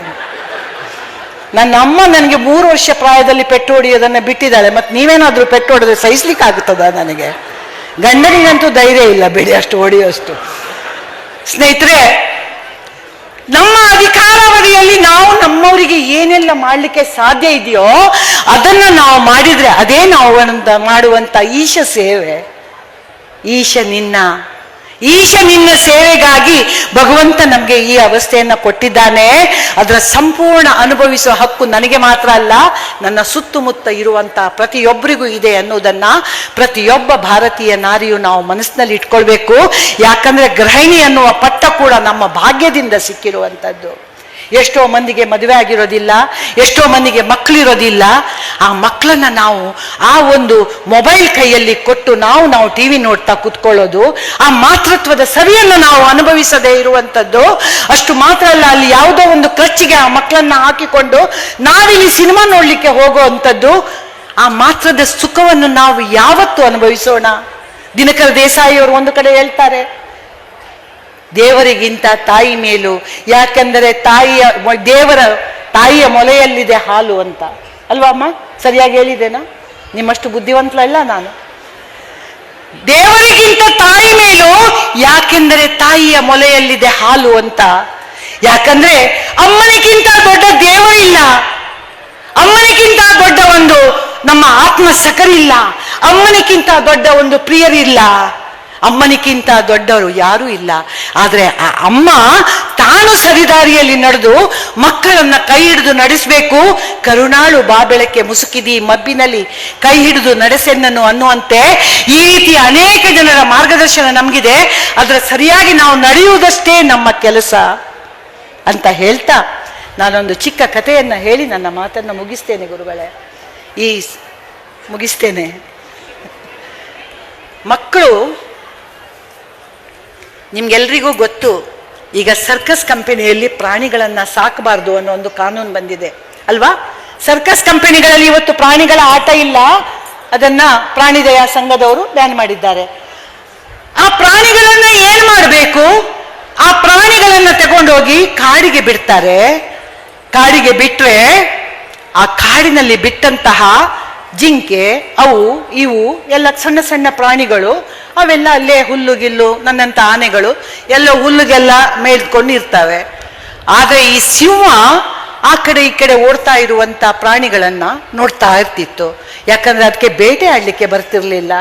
ನನ್ನ ಅಮ್ಮ ನನಗೆ 3 ವರ್ಷ ಪ್ರಾಯದಲ್ಲಿ ಪೆಟ್ಟು ಹೊಡೆಯೋದನ್ನ ಬಿಟ್ಟಿದ್ದಾಳೆ. ಮತ್ತೆ ನೀವೇನಾದ್ರೂ ಪೆಟ್ಟು ಹೊಡೆದ್ರೆ ಸಹಿಸ್ಲಿಕ್ಕೆ ಆಗುತ್ತದ? ನನಗೆ ಗಂಡನಿಗಂತೂ ಧೈರ್ಯ ಇಲ್ಲ ಬಿಡಿ ಅಷ್ಟು ಹೊಡೆಯೋಷ್ಟು. ಸ್ನೇಹಿತರೆ, ನಮ್ಮ ಅಧಿಕಾರಾವಧಿಯಲ್ಲಿ ನಾವು ನಮ್ಮವರಿಗೆ ಏನೆಲ್ಲ ಮಾಡ್ಲಿಕ್ಕೆ ಸಾಧ್ಯ ಇದೆಯೋ ಅದನ್ನ ನಾವು ಮಾಡಿದ್ರೆ ಅದೇ ನಾವು ಮಾಡುವಂತ ಈಶ ಸೇವೆ. ಈಶ ನಿನ್ನ ಸೇವೆಗಾಗಿ ಭಗವಂತ ನಮ್ಗೆ ಈ ಅವಸ್ಥೆಯನ್ನ ಕೊಟ್ಟಿದ್ದಾನೆ. ಅದರ ಸಂಪೂರ್ಣ ಅನುಭವಿಸುವ ಹಕ್ಕು ನನಗೆ ಮಾತ್ರ ಅಲ್ಲ, ನನ್ನ ಸುತ್ತಮುತ್ತ ಇರುವಂತಹ ಪ್ರತಿಯೊಬ್ಬರಿಗೂ ಇದೆ ಅನ್ನೋದನ್ನ ಪ್ರತಿಯೊಬ್ಬ ಭಾರತೀಯ ನಾರಿಯು ನಾವು ಮನಸ್ಸಿನಲ್ಲಿ ಇಟ್ಕೊಳ್ಬೇಕು. ಯಾಕಂದ್ರೆ ಗೃಹಿಣಿ ಅನ್ನುವ ಪಟ್ಟ ಕೂಡ ನಮ್ಮ ಭಾಗ್ಯದಿಂದ ಸಿಕ್ಕಿರುವಂಥದ್ದು. ಎಷ್ಟೋ ಮಂದಿಗೆ ಮದುವೆ ಆಗಿರೋದಿಲ್ಲ, ಎಷ್ಟೋ ಮಂದಿಗೆ ಮಕ್ಕಳಿರೋದಿಲ್ಲ. ಆ ಮಕ್ಕಳನ್ನ ನಾವು ಆ ಒಂದು ಮೊಬೈಲ್ ಕೈಯಲ್ಲಿ ಕೊಟ್ಟು ನಾವು TV ನೋಡ್ತಾ ಕುತ್ಕೊಳ್ಳೋದು, ಆ ಮಾತೃತ್ವದ ಸವಿಯನ್ನು ನಾವು ಅನುಭವಿಸದೇ ಇರುವಂಥದ್ದು. ಅಷ್ಟು ಮಾತ್ರ ಅಲ್ಲ, ಅಲ್ಲಿ ಯಾವುದೋ ಒಂದು ಖರ್ಚಿಗೆ ಆ ಮಕ್ಕಳನ್ನ ಹಾಕಿಕೊಂಡು ನಾವಿಲ್ಲಿ ಸಿನಿಮಾ ನೋಡ್ಲಿಕ್ಕೆ ಹೋಗುವಂಥದ್ದು. ಆ ಮಾತ್ರದ ಸುಖವನ್ನು ನಾವು ಯಾವತ್ತು ಅನುಭವಿಸೋಣ? ದಿನಕರ ದೇಸಾಯಿ ಅವರು ಒಂದು ಕಡೆ ಹೇಳ್ತಾರೆ, ದೇವರಿಗಿಂತ ತಾಯಿ ಮೇಲು, ಯಾಕೆಂದರೆ ತಾಯಿಯ ಮೊಲೆಯಲ್ಲಿದೆ ಹಾಲು ಅಂತ. ಅಲ್ವಾ ಅಮ್ಮ? ಸರಿಯಾಗಿ ಹೇಳಿದ್ದೇನಾ? ನಿಮ್ಮಷ್ಟು ಬುದ್ಧಿವಂತಲ್ಲ ನಾನು. ದೇವರಿಗಿಂತ ತಾಯಿ ಮೇಲು, ಯಾಕೆಂದರೆ ತಾಯಿಯ ಮೊಲೆಯಲ್ಲಿದೆ ಹಾಲು ಅಂತ. ಯಾಕಂದ್ರೆ ಅಮ್ಮನಿಗಿಂತ ದೊಡ್ಡ ದೇವರಿಲ್ಲ, ಅಮ್ಮನಿಗಿಂತ ದೊಡ್ಡ ಒಂದು ನಮ್ಮ ಆತ್ಮ ಸಖರಿಲ್ಲ, ಅಮ್ಮನಿಗಿಂತ ದೊಡ್ಡ ಒಂದು ಪ್ರಿಯರಿಲ್ಲ, ಅಮ್ಮನಿಗಿಂತ ದೊಡ್ಡವರು ಯಾರೂ ಇಲ್ಲ. ಆದ್ರೆ ಆ ಅಮ್ಮ ತಾನು ಸರಿದಾರಿಯಲ್ಲಿ ನಡೆದು ಮಕ್ಕಳನ್ನ ಕೈ ಹಿಡಿದು ನಡೆಸಬೇಕು. ಕರುಣಾಳು ಬಾಬೆಳಕ್ಕೆ ಮುಸುಕಿದಿ ಮಬ್ಬಿನಲ್ಲಿ ಕೈ ಹಿಡಿದು ನಡೆಸೆನ್ನನು ಅನ್ನುವಂತೆ ಈ ರೀತಿಯ ಅನೇಕ ಜನರ ಮಾರ್ಗದರ್ಶನ ನಮಗಿದೆ. ಅದರ ಸರಿಯಾಗಿ ನಾವು ನಡೆಯುವುದಷ್ಟೇ ನಮ್ಮ ಕೆಲಸ ಅಂತ ಹೇಳ್ತಾ ನಾನೊಂದು ಚಿಕ್ಕ ಕಥೆಯನ್ನ ಹೇಳಿ ನನ್ನ ಮಾತನ್ನು ಮುಗಿಸ್ತೇನೆ ಗುರುಗಳೇ. ಮುಗಿಸ್ತೇನೆ. ಮಕ್ಕಳು, ನಿಮ್ಗೆಲ್ರಿಗೂ ಗೊತ್ತು, ಈಗ ಸರ್ಕಸ್ ಕಂಪನಿಯಲ್ಲಿ ಪ್ರಾಣಿಗಳನ್ನ ಸಾಕಬಾರ್ದು ಅನ್ನೋ ಒಂದು ಕಾನೂನು ಬಂದಿದೆ ಅಲ್ವಾ? ಸರ್ಕಸ್ ಕಂಪನಿಗಳಲ್ಲಿ ಇವತ್ತು ಪ್ರಾಣಿಗಳ ಆಟ ಇಲ್ಲ, ಅದನ್ನ ಪ್ರಾಣಿ ದಯಾ ಸಂಘದವರು ಬ್ಯಾನ್ ಮಾಡಿದ್ದಾರೆ. ಆ ಪ್ರಾಣಿಗಳನ್ನ ಏನ್ ಮಾಡಬೇಕು? ಆ ಪ್ರಾಣಿಗಳನ್ನ ತಗೊಂಡೋಗಿ ಕಾಡಿಗೆ ಬಿಡ್ತಾರೆ. ಕಾಡಿಗೆ ಬಿಟ್ರೆ ಆ ಕಾಡಿನಲ್ಲಿ ಬಿಟ್ಟಂತಹ ಜಿಂಕೆ, ಅವು ಇವು ಎಲ್ಲ ಸಣ್ಣ ಸಣ್ಣ ಪ್ರಾಣಿಗಳು, ಅವೆಲ್ಲ ಅಲ್ಲೇ ಹುಲ್ಲುಗಿಲ್ಲು, ನನ್ನಂತ ಆನೆಗಳು ಎಲ್ಲ ಹುಲ್ಲುಗೆಲ್ಲ ಮೇಲ್ಕೊಂಡು ಇರ್ತವೆ. ಆದ್ರೆ ಈ ಸಿಂಹ ಆ ಕಡೆ ಈ ಕಡೆ ಓಡ್ತಾ ಇರುವಂತ ಪ್ರಾಣಿಗಳನ್ನ ನೋಡ್ತಾ ಇರ್ತಿತ್ತು. ಯಾಕಂದ್ರೆ ಅದಕ್ಕೆ ಬೇಟೆ ಆಡ್ಲಿಕ್ಕೆ ಬರ್ತಿರ್ಲಿಲ್ಲ.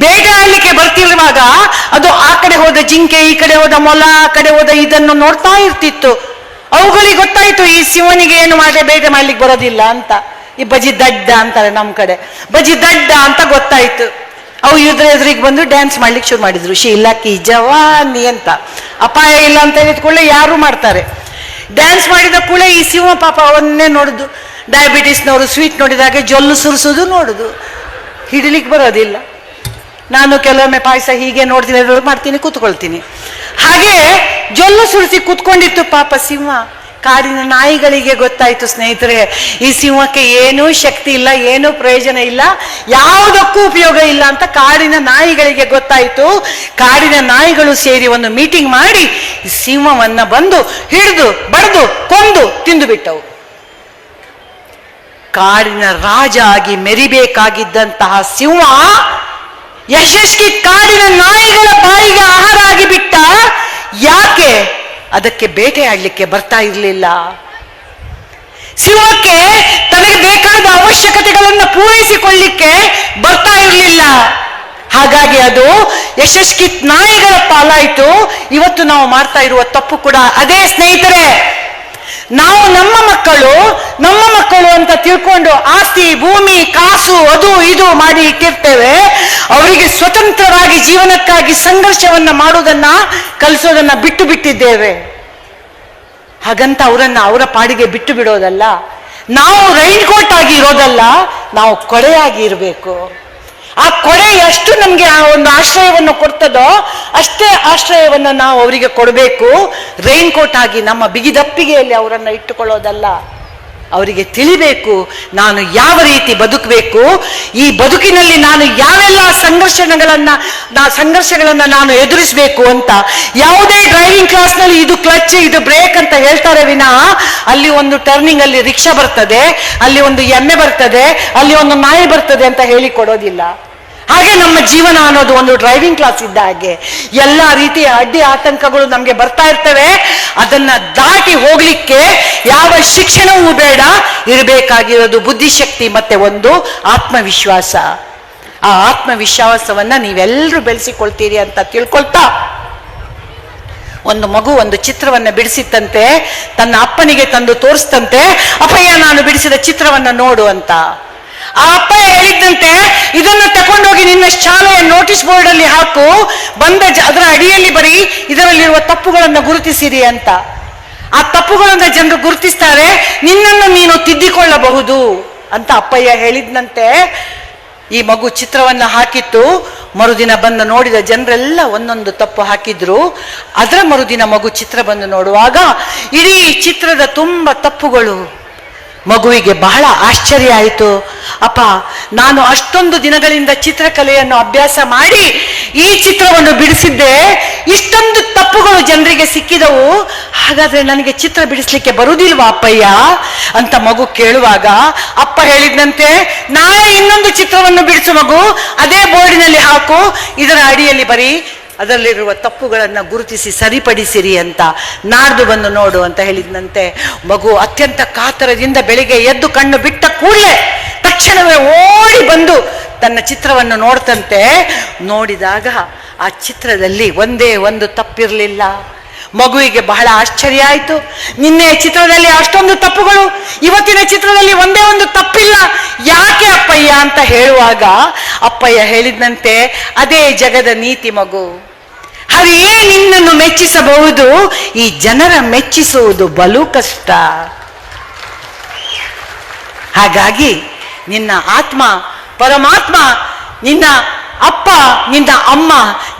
ಬೇಟೆ ಆಡ್ಲಿಕ್ಕೆ ಬರ್ತಿರುವಾಗ ಅದು ಆ ಕಡೆ ಹೋದ ಜಿಂಕೆ, ಈ ಕಡೆ ಹೋದ ಮೊಲ, ಆ ಕಡೆ ಹೋದ ಇದನ್ನು ನೋಡ್ತಾ ಇರ್ತಿತ್ತು. ಅವುಗಳಿಗೆ ಗೊತ್ತಾಯ್ತು ಈ ಸಿಂಹನಿಗೆ ಏನು ಮಾಡಿ ಬೇಟೆ ಮಾಡ್ಲಿಕ್ಕೆ ಬರೋದಿಲ್ಲ ಅಂತ. ಈ ಬಜಿ ದಡ್ಡ ಅಂತಾರೆ ನಮ್ಮ ಕಡೆ, ಬಜಿ ದಡ್ಡ ಅಂತ ಗೊತ್ತಾಯ್ತು. ಅವು ಎದುರಿಗೆ ಬಂದು ಡ್ಯಾನ್ಸ್ ಮಾಡ್ಲಿಕ್ಕೆ ಶುರು ಮಾಡಿದ್ರು. ಶೀಲಕ್ಕಿ ಜವಾನಿ ಅಂತ. ಅಪಾಯ ಇಲ್ಲ ಅಂತ ಹೇಳಿದ ಕೂಡಲೇ ಯಾರು ಮಾಡ್ತಾರೆ. ಡ್ಯಾನ್ಸ್ ಮಾಡಿದ ಕೂಡಲೇ ಈ ಸಿಂಹ ಪಾಪ ಅವನ್ನೇ ನೋಡುದು. ಡಯಾಬಿಟಿಸ್ನವರು ಸ್ವೀಟ್ ನೋಡಿದಾಗೆ ಜೊಲ್ಲು ಸುರಿಸೋದು ನೋಡುದು, ಹಿಡಿಲಿಕ್ಕೆ ಬರೋದಿಲ್ಲ. ನಾನು ಕೆಲವೊಮ್ಮೆ ಪಾಯಸ ಹೀಗೆ ನೋಡ್ತೀನಿ, ಮಾಡ್ತೀನಿ, ಕೂತ್ಕೊಳ್ತೀನಿ. ಹಾಗೆ ಜೊಲ್ಲು ಸುರಿಸಿ ಕೂತ್ಕೊಂಡಿತ್ತು ಪಾಪ ಸಿಂಹ. ಕಾಡಿನ ನಾಯಿಗಳಿಗೆ ಗೊತ್ತಾಯ್ತು ಸ್ನೇಹಿತರೆ, ಈ ಸಿಂಹಕ್ಕೆ ಏನೂ ಶಕ್ತಿ ಇಲ್ಲ, ಏನೂ ಪ್ರಯೋಜನ ಇಲ್ಲ, ಯಾವುದಕ್ಕೂ ಉಪಯೋಗ ಇಲ್ಲ ಅಂತ ಕಾಡಿನ ನಾಯಿಗಳಿಗೆ ಗೊತ್ತಾಯ್ತು. ಕಾಡಿನ ನಾಯಿಗಳು ಸೇರಿ ಒಂದು ಮೀಟಿಂಗ್ ಮಾಡಿ ಸಿಂಹವನ್ನ ಬಂದು ಹಿಡಿದು ಬಡ್ದು ಕೊಂದು ತಿಂದು ಬಿಟ್ಟವು. ಕಾಡಿನ ರಾಜ ಆಗಿ ಮೆರಿಬೇಕಾಗಿದ್ದಂತಹ ಸಿಂಹ ಯಶಸ್ವಿ ಕಾಡಿನ ನಾಯಿಗಳ ಬಾಯಿಗೆ ಆಹಾರ ಆಗಿಬಿಟ್ಟ. ಯಾಕೆ? ಅದಕ್ಕೆ ಬೇಟೆಯಾಡಲಿಕ್ಕೆ ಬರ್ತಾ ಇರಲಿಲ್ಲ. ಸಿಂಹಕ್ಕೆ ತನಗೆ ಬೇಕಾದ ಅವಶ್ಯಕತೆಗಳನ್ನು ಪೂರೈಸಿಕೊಳ್ಳಿಕ್ಕೆ ಬರ್ತಾ ಇರಲಿಲ್ಲ. ಹಾಗಾಗಿ ಅದು ಯಶಸ್ವಿ ನಾಯಿಗಳ ಪಾಲಾಯಿತು. ಇವತ್ತು ನಾವು ಮಾಡ್ತಾ ಇರುವ ತಪ್ಪು ಕೂಡ ಅದೇ ಸ್ನೇಹಿತರೆ. ನಾವು ನಮ್ಮ ಮಕ್ಕಳು ಅಂತ ತಿಳ್ಕೊಂಡು ಆಸ್ತಿ, ಭೂಮಿ, ಕಾಸು, ಅದು ಇದು ಮಾಡಿ ಇಟ್ಟಿರ್ತೇವೆ. ಅವರಿಗೆ ಸ್ವತಂತ್ರವಾಗಿ ಜೀವನಕ್ಕಾಗಿ ಸಂಘರ್ಷವನ್ನ ಮಾಡುವುದನ್ನ ಕಲಿಸೋದನ್ನ ಬಿಟ್ಟು ಬಿಟ್ಟಿದ್ದೇವೆ. ಹಾಗಂತ ಅವರ ಪಾಡಿಗೆ ಬಿಟ್ಟು ಬಿಡೋದಲ್ಲ. ನಾವು ರೈನ್ ಕೋಟ್ ಆಗಿ ಇರೋದಲ್ಲ, ನಾವು ಕೊಡೆಯಾಗಿ ಇರಬೇಕು. ಆ ಕೊಡೆ ಎಷ್ಟು ನಮ್ಗೆ ಆ ಒಂದು ಆಶ್ರಯವನ್ನು ಕೊಡ್ತದೋ ಅಷ್ಟೇ ಆಶ್ರಯವನ್ನು ನಾವು ಅವರಿಗೆ ಕೊಡಬೇಕು. ರೈನ್ ಕೋಟ್ ಆಗಿ ನಮ್ಮ ಬಿಗಿದಪ್ಪಿಗೆಯಲ್ಲಿ ಅವರನ್ನು ಇಟ್ಟುಕೊಳ್ಳೋದಲ್ಲ. ಅವರಿಗೆ ತಿಳಿಬೇಕು ನಾನು ಯಾವ ರೀತಿ ಬದುಕಬೇಕು, ಈ ಬದುಕಿನಲ್ಲಿ ನಾನು ಯಾವೆಲ್ಲ ಸಂಘರ್ಷಗಳನ್ನ ನಾನು ಎದುರಿಸಬೇಕು ಅಂತ. ಯಾವುದೇ ಡ್ರೈವಿಂಗ್ ಕ್ಲಾಸ್ನಲ್ಲಿ ಇದು ಕ್ಲಚ್, ಇದು ಬ್ರೇಕ್ ಅಂತ ಹೇಳ್ತಾರೆ ವಿನಃ ಅಲ್ಲಿ ಒಂದು ಟರ್ನಿಂಗ್ ಅಲ್ಲಿ ರಿಕ್ಷಾ ಬರ್ತದೆ, ಅಲ್ಲಿ ಒಂದು ಎಮ್ಮೆ ಬರ್ತದೆ, ಅಲ್ಲಿ ಒಂದು ನಾಯಿ ಬರ್ತದೆ ಅಂತ ಹೇಳಿ ಕೊಡೋದಿಲ್ಲ. ಹಾಗೆ ನಮ್ಮ ಜೀವನ ಅನ್ನೋದು ಒಂದು ಡ್ರೈವಿಂಗ್ ಕ್ಲಾಸ್ ಇದ್ದ ಹಾಗೆ. ಎಲ್ಲ ರೀತಿಯ ಅಡ್ಡಿ ಆತಂಕಗಳು ನಮ್ಗೆ ಬರ್ತಾ ಇರ್ತವೆ. ಅದನ್ನ ದಾಟಿ ಹೋಗ್ಲಿಕ್ಕೆ ಯಾವ ಶಿಕ್ಷಣವೂ ಬೇಡ. ಇರಬೇಕಾಗಿರೋದು ಬುದ್ಧಿಶಕ್ತಿ ಮತ್ತೆ ಒಂದು ಆತ್ಮವಿಶ್ವಾಸ. ಆ ಆತ್ಮವಿಶ್ವಾಸವನ್ನ ನೀವೆಲ್ಲರೂ ಬೆಳೆಸಿಕೊಳ್ತೀರಿ ಅಂತ ತಿಳ್ಕೊಳ್ತಾ, ಒಂದು ಮಗು ಒಂದು ಚಿತ್ರವನ್ನ ಬಿಡಿಸಿತ್ತಂತೆ, ತನ್ನ ಅಪ್ಪನಿಗೆ ತಂದು ತೋರಿಸ್ತಂತೆ, ಅಪ್ಪಯ್ಯ ನಾನು ಬಿಡಿಸಿದ ಚಿತ್ರವನ್ನ ನೋಡು ಅಂತ. ಆ ಅಪ್ಪ ಹೇಳಿದ್ದಂತೆ, ಇದನ್ನ ತಕೊಂಡೋಗಿ ನಿನ್ನ ಶಾಲೆಯ ನೋಟಿಸ್ ಬೋರ್ಡ್ ಅಲ್ಲಿ ಹಾಕು, ಅದರ ಅಡಿಯಲ್ಲಿ ಬರೀ ಇದರಲ್ಲಿರುವ ತಪ್ಪುಗಳನ್ನು ಗುರುತಿಸಿರಿ ಅಂತ. ಆ ತಪ್ಪುಗಳನ್ನ ಜನರು ಗುರುತಿಸ್ತಾರೆ, ನಿನ್ನನ್ನು ನೀನು ತಿದ್ದಿಕೊಳ್ಳಬಹುದು ಅಂತ ಅಪ್ಪಯ್ಯ ಹೇಳಿದ್ನಂತೆ. ಈ ಮಗು ಚಿತ್ರವನ್ನ ಹಾಕಿತ್ತು. ಮರುದಿನ ಬಂದು ನೋಡಿದ ಜನರೆಲ್ಲ ಒಂದೊಂದು ತಪ್ಪು ಹಾಕಿದ್ರು. ಅದರ ಮರುದಿನ ಮಗು ಚಿತ್ರ ಬಂದು ನೋಡುವಾಗ ಇಡೀ ಚಿತ್ರದ ತುಂಬ ತಪ್ಪುಗಳು. ಮಗುವಿಗೆ ಬಹಳ ಆಶ್ಚರ್ಯ ಆಯಿತು. ಅಪ್ಪ, ನಾನು ಅಷ್ಟೊಂದು ದಿನಗಳಿಂದ ಚಿತ್ರಕಲೆಯನ್ನು ಅಭ್ಯಾಸ ಮಾಡಿ ಈ ಚಿತ್ರವನ್ನು ಬಿಡಿಸಿದ್ದೆ, ಇಷ್ಟೊಂದು ತಪ್ಪುಗಳು ಜನರಿಗೆ ಸಿಕ್ಕಿದವು, ಹಾಗಾದ್ರೆ ನನಗೆ ಚಿತ್ರ ಬಿಡಿಸ್ಲಿಕ್ಕೆ ಬರುವುದಿಲ್ವಾ ಅಪ್ಪಯ್ಯ ಅಂತ ಮಗು ಕೇಳುವಾಗ ಅಪ್ಪ ಹೇಳಿದ್ನಂತೆ, ನಾಳೆ ಇನ್ನೊಂದು ಚಿತ್ರವನ್ನು ಬಿಡಿಸು ಮಗು, ಅದೇ ಬೋರ್ಡಿನಲ್ಲಿ ಹಾಕು, ಇದರ ಅಡಿಯಲ್ಲಿ ಬರೀ ಅದರಲ್ಲಿರುವ ತಪ್ಪುಗಳನ್ನು ಗುರುತಿಸಿ ಸರಿಪಡಿಸಿರಿ ಅಂತ. ನಾಡ್ದು ಬಂದು ನೋಡು ಅಂತ ಹೇಳಿದ್ನಂತೆ. ಮಗು ಅತ್ಯಂತ ಕಾತರದಿಂದ ಬೆಳಿಗ್ಗೆ ಎದ್ದು ಕಣ್ಣು ಬಿಟ್ಟ ಕೂಡಲೇ ತಕ್ಷಣವೇ ಓಡಿ ಬಂದು ತನ್ನ ಚಿತ್ರವನ್ನು ನೋಡ್ತಂತೆ. ನೋಡಿದಾಗ ಆ ಚಿತ್ರದಲ್ಲಿ ಒಂದೇ ಒಂದು ತಪ್ಪಿರಲಿಲ್ಲ. ಮಗುವಿಗೆ ಬಹಳ ಆಶ್ಚರ್ಯ ಆಯಿತು. ನಿನ್ನೆ ಚಿತ್ರದಲ್ಲಿ ಅಷ್ಟೊಂದು ತಪ್ಪುಗಳು, ಇವತ್ತಿನ ಚಿತ್ರದಲ್ಲಿ ಒಂದೇ ಒಂದು ತಪ್ಪಿಲ್ಲ, ಯಾಕೆ ಅಪ್ಪಯ್ಯ ಅಂತ ಹೇಳುವಾಗ ಅಪ್ಪಯ್ಯ ಹೇಳಿದ್ನಂತೆ, ಅದೇ ಜಗದ ನೀತಿ ಮಗು. ಹರಿಯೇ ನಿನ್ನನ್ನು ಮೆಚ್ಚಿಸಬಹುದು, ಈ ಜನರ ಮೆಚ್ಚಿಸುವುದು ಬಲು ಕಷ್ಟ. ಹಾಗಾಗಿ ನಿನ್ನ ಆತ್ಮ, ಪರಮಾತ್ಮ, ನಿನ್ನ ಅಪ್ಪ, ನಿನ್ನ ಅಮ್ಮ